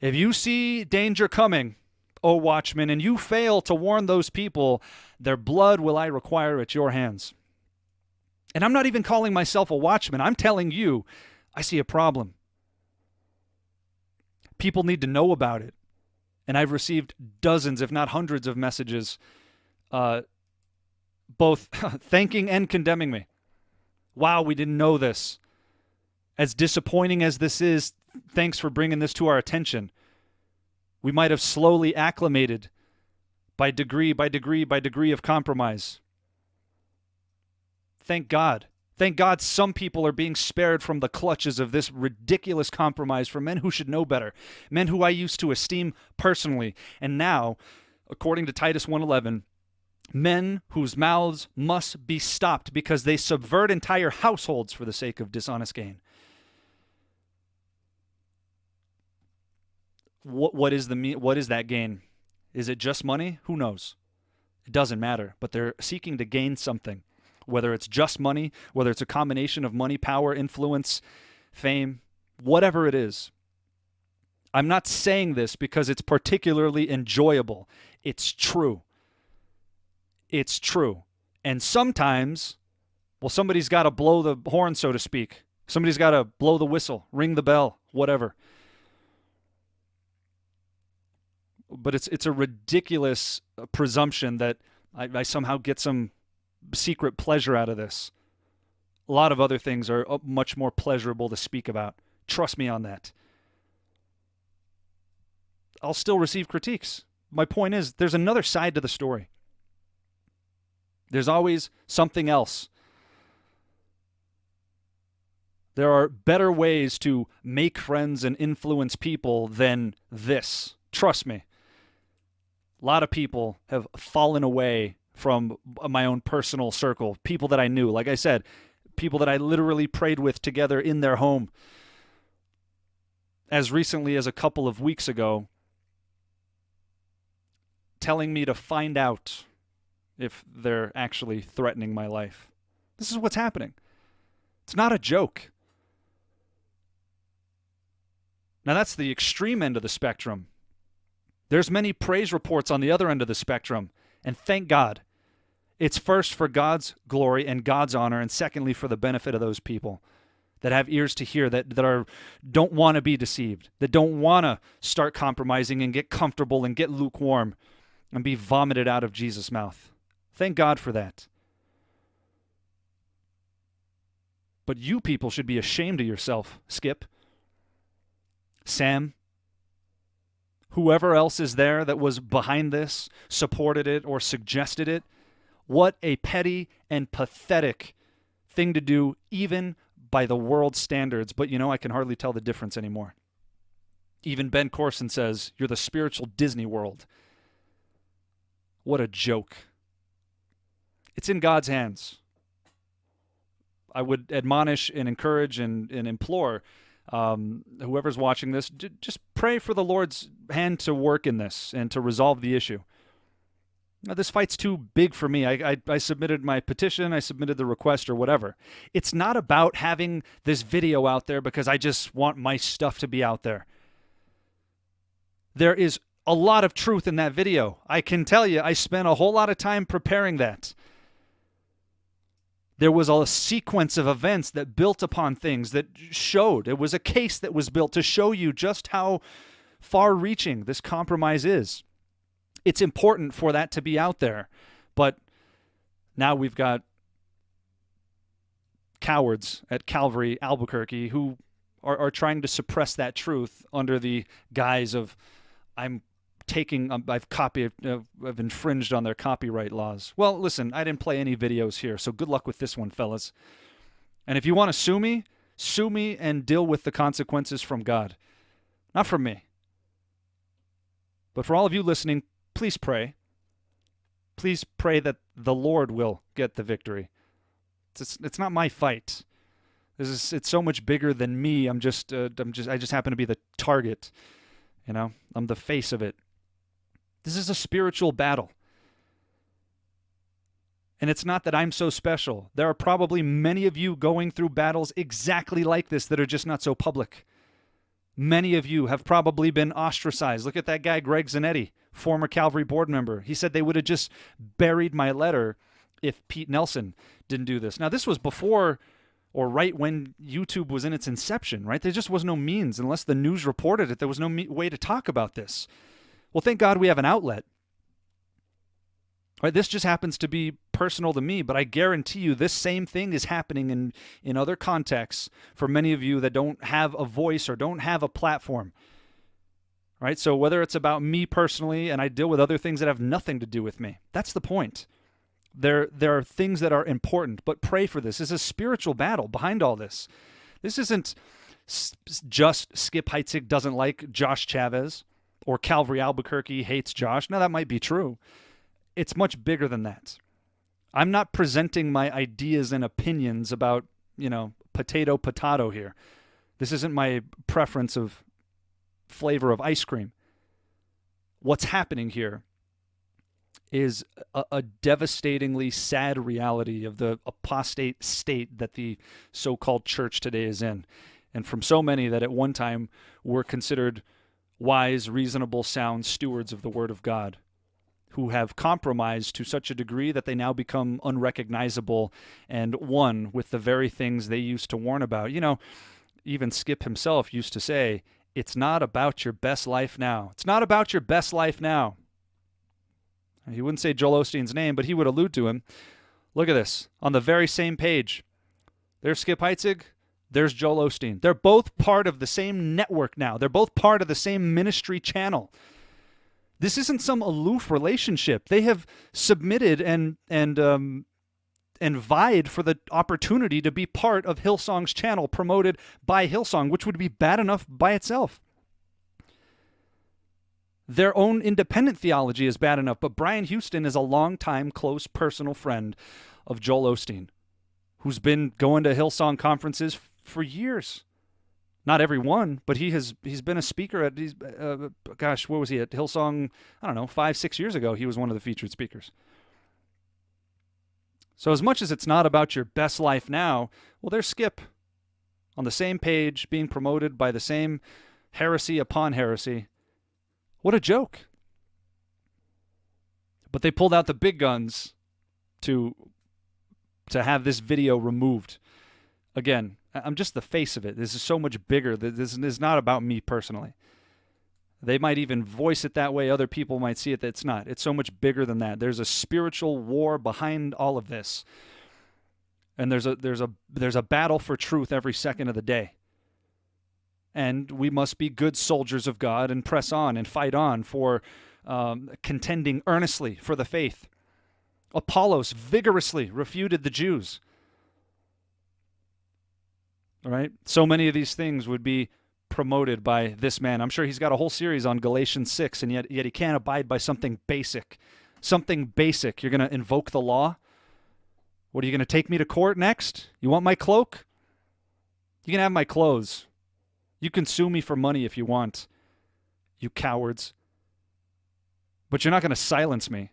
If you see danger coming, O watchman, and you fail to warn those people, their blood will I require at your hands. And I'm not even calling myself a watchman. I'm telling you, I see a problem. People need to know about it. And I've received dozens, if not hundreds, of messages, both thanking and condemning me. Wow, we didn't know this. As disappointing as this is, thanks for bringing this to our attention. We might have slowly acclimated by degree of compromise. Thank God. Thank God some people are being spared from the clutches of this ridiculous compromise from men who should know better, men who I used to esteem personally. And now, according to Titus 1:11, men whose mouths must be stopped because they subvert entire households for the sake of dishonest gain. What is that gain? Is it just money? Who knows? It doesn't matter, but they're seeking to gain something. Whether it's just money, whether it's a combination of money, power, influence, fame, whatever it is. I'm not saying this because it's particularly enjoyable. It's true. It's true. And sometimes, somebody's got to blow the horn, so to speak. Somebody's got to blow the whistle, ring the bell, whatever. But it's a ridiculous presumption that I somehow get some secret pleasure out of this. A lot of other things are much more pleasurable to speak about. Trust me on that. I'll still receive critiques. My point is, there's another side to the story. There's always something else. There are better ways to make friends and influence people than this. Trust me. A lot of people have fallen away from my own personal circle. People that I knew, like I said, people that I literally prayed with together in their home. As recently as a couple of weeks ago, telling me to find out if they're actually threatening my life. This is what's happening. It's not a joke. Now that's the extreme end of the spectrum. There's many praise reports on the other end of the spectrum, and thank God. It's first for God's glory and God's honor, and secondly for the benefit of those people that have ears to hear, that don't want to be deceived, that don't want to start compromising and get comfortable and get lukewarm and be vomited out of Jesus' mouth. Thank God for that. But you people should be ashamed of yourself, Skip, Sam, whoever else is there that was behind this, supported it, or suggested it. What a petty and pathetic thing to do, even by the world's standards. But I can hardly tell the difference anymore. Even Ben Corson says, you're the spiritual Disney World. What a joke. It's in God's hands. I would admonish and encourage and implore whoever's watching this, just pray for the Lord's hand to work in this and to resolve the issue. Now, this fight's too big for me. I submitted my petition, I submitted the request or whatever. It's not about having this video out there because I just want my stuff to be out there. There is a lot of truth in that video. I can tell you, I spent a whole lot of time preparing that. There was a sequence of events that built upon things that showed. It was a case that was built to show you just how far-reaching this compromise is. It's important for that to be out there. But now we've got cowards at Calvary, Albuquerque, who are trying to suppress that truth under the guise of, I've infringed on their copyright laws. Well, listen, I didn't play any videos here, so good luck with this one, fellas. And if you want to sue me and deal with the consequences from God. Not from me. But for all of you listening, please pray. Please pray that the Lord will get the victory. It's not my fight. It's so much bigger than me. I just happen to be the target. I'm the face of it. This is a spiritual battle. And it's not that I'm so special. There are probably many of you going through battles exactly like this that are just not so public. Many of you have probably been ostracized. Look at that guy, Greg Zanetti, former Calvary board member. He said they would have just buried my letter if Pete Nelson didn't do this. Now, this was before or right when YouTube was in its inception, right? There just was no means. Unless the news reported it, there was no way to talk about this. Well, thank God we have an outlet. Right, this just happens to be personal to me, but I guarantee you this same thing is happening in other contexts for many of you that don't have a voice or don't have a platform. Right? So whether it's about me personally, and I deal with other things that have nothing to do with me, that's the point. There are things that are important, but pray for this. This is a spiritual battle behind all this. This isn't just Skip Heitzig doesn't like Josh Chavez or Calvary Albuquerque hates Josh. Now, that might be true. It's much bigger than that. I'm not presenting my ideas and opinions about, potato here. This isn't my preference of flavor of ice cream. What's happening here is a devastatingly sad reality of the apostate state that the so-called church today is in. And from so many that at one time were considered wise, reasonable, sound stewards of the Word of God, who have compromised to such a degree that they now become unrecognizable and one with the very things they used to warn about. Even Skip himself used to say, it's not about your best life now. It's not about your best life now. He wouldn't say Joel Osteen's name, but he would allude to him. Look at this. On the very same page, There's Skip Heitzig. There's Joel Osteen. They're both part of the same network now. They're both part of the same ministry channel. This isn't some aloof relationship. They have submitted and vied for the opportunity to be part of Hillsong's channel promoted by Hillsong, which would be bad enough by itself. Their own independent theology is bad enough, but Brian Houston is a longtime close personal friend of Joel Osteen, who's been going to Hillsong conferences for years. Not every one, but he's been a speaker at, what was he at Hillsong? I don't know, 5-6 years ago, he was one of the featured speakers. So as much as it's not about your best life now, well, there's Skip on the same page being promoted by the same heresy upon heresy. What a joke. But they pulled out the big guns to have this video removed. Again, I'm just the face of it. This is so much bigger. This is not about me personally. They might even voice it that way. Other people might see it that it's not. It's so much bigger than that. There's a spiritual war behind all of this. And there's a battle for truth every second of the day. And we must be good soldiers of God and press on and fight on for contending earnestly for the faith. Apollos vigorously refuted the Jews. All right? So many of these things would be promoted by this man. I'm sure he's got a whole series on Galatians 6, and yet he can't abide by something basic. Something basic. You're going to invoke the law? What, are you going to take me to court next? You want my cloak? You can have my clothes. You can sue me for money if you want, you cowards. But you're not going to silence me.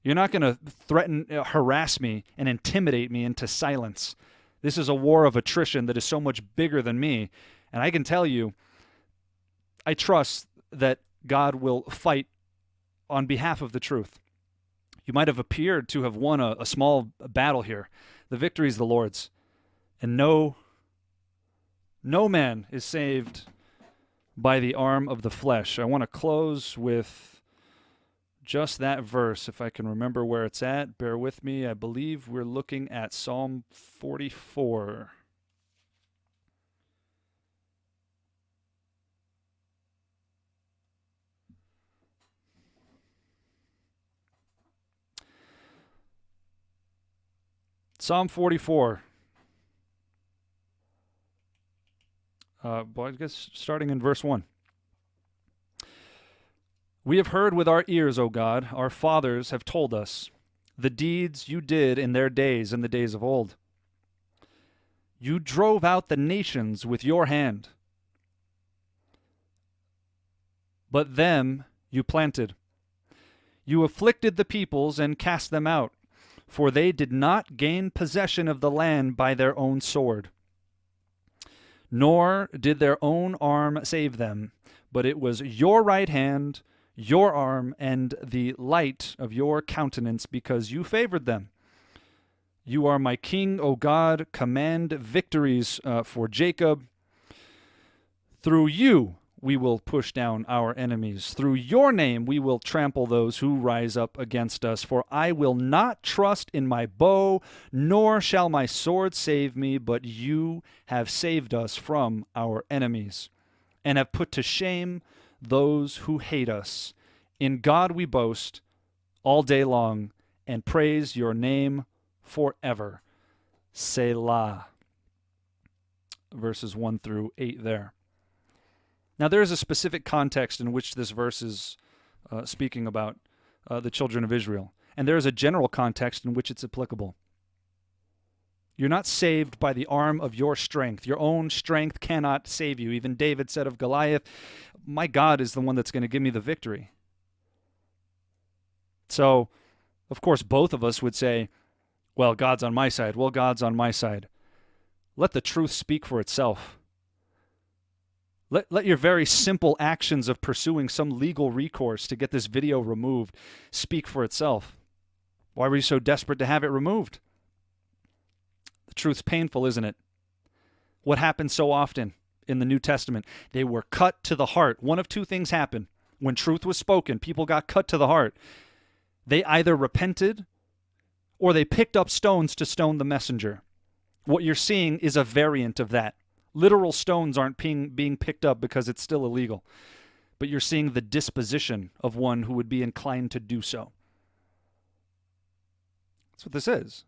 You're not going to threaten, harass me, and intimidate me into silence. This is a war of attrition that is so much bigger than me. And I can tell you, I trust that God will fight on behalf of the truth. You might have appeared to have won a small battle here. The victory is the Lord's. And no man is saved by the arm of the flesh. I want to close with just that verse, if I can remember where it's at. Bear with me. I believe we're looking at Psalm 44. Psalm 44. I guess starting in verse 1. We have heard with our ears, O God, our fathers have told us, the deeds you did in their days, in the days of old. You drove out the nations with your hand, but them you planted. You afflicted the peoples and cast them out, for they did not gain possession of the land by their own sword. Nor did their own arm save them, but it was your right hand, your arm, and the light of your countenance, because you favored them. You are my king, O God. Command victories for Jacob. Through you we will push down our enemies. Through your name we will trample those who rise up against us. For I will not trust in my bow, nor shall my sword save me, but you have saved us from our enemies, and have put to shame those who hate us. In God we boast all day long, and praise your name forever. Selah. Verses 1 through 8 there. Now, there is a specific context in which this verse is speaking about the children of Israel, and there is a general context in which it's applicable. You're not saved by the arm of your strength. Your own strength cannot save you. Even David said of Goliath, my God is the one that's going to give me the victory. So, of course, both of us would say, well, God's on my side. Well, God's on my side. Let the truth speak for itself. Let your very simple actions of pursuing some legal recourse to get this video removed speak for itself. Why were you so desperate to have it removed? The truth's painful, isn't it? What happens so often in the New Testament? They were cut to the heart. One of two things happened. When truth was spoken, people got cut to the heart. They either repented or they picked up stones to stone the messenger. What you're seeing is a variant of that. Literal stones aren't being picked up because it's still illegal, but you're seeing the disposition of one who would be inclined to do so. That's what this is.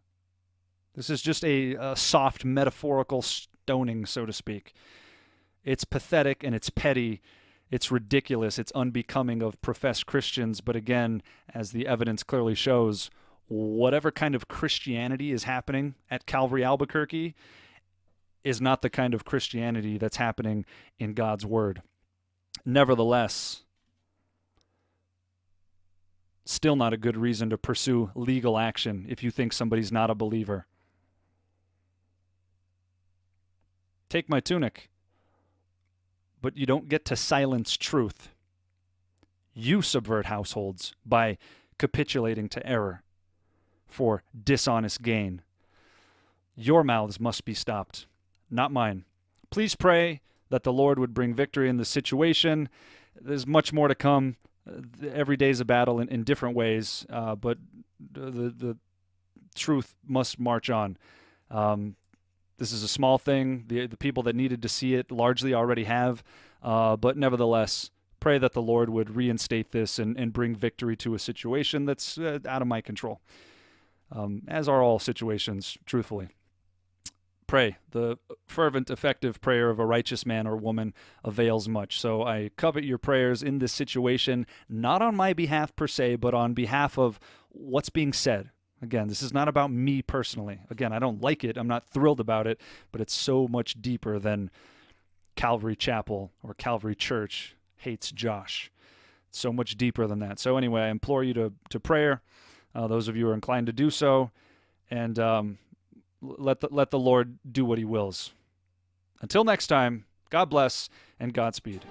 This is just a soft metaphorical stoning, so to speak. It's pathetic and it's petty. It's ridiculous. It's unbecoming of professed Christians. But again, as the evidence clearly shows, whatever kind of Christianity is happening at Calvary Albuquerque is not the kind of Christianity that's happening in God's Word. Nevertheless, still not a good reason to pursue legal action if you think somebody's not a believer. Take my tunic, but you don't get to silence truth. You subvert households by capitulating to error for dishonest gain. Your mouths must be stopped, not mine. Please pray that the Lord would bring victory in the situation. There's much more to come. Every day is a battle in different ways, but the truth must march on. This is a small thing. The people that needed to see it largely already have, but nevertheless, pray that the Lord would reinstate this and bring victory to a situation that's out of my control, as are all situations, truthfully. Pray. The fervent, effective prayer of a righteous man or woman avails much. So I covet your prayers in this situation, not on my behalf per se, but on behalf of what's being said. Again, this is not about me personally. Again, I don't like it. I'm not thrilled about it, but it's so much deeper than Calvary Chapel or Calvary Church hates Josh. It's so much deeper than that. So anyway, I implore you to prayer, those of you who are inclined to do so, and let the Lord do what he wills. Until next time, God bless and Godspeed.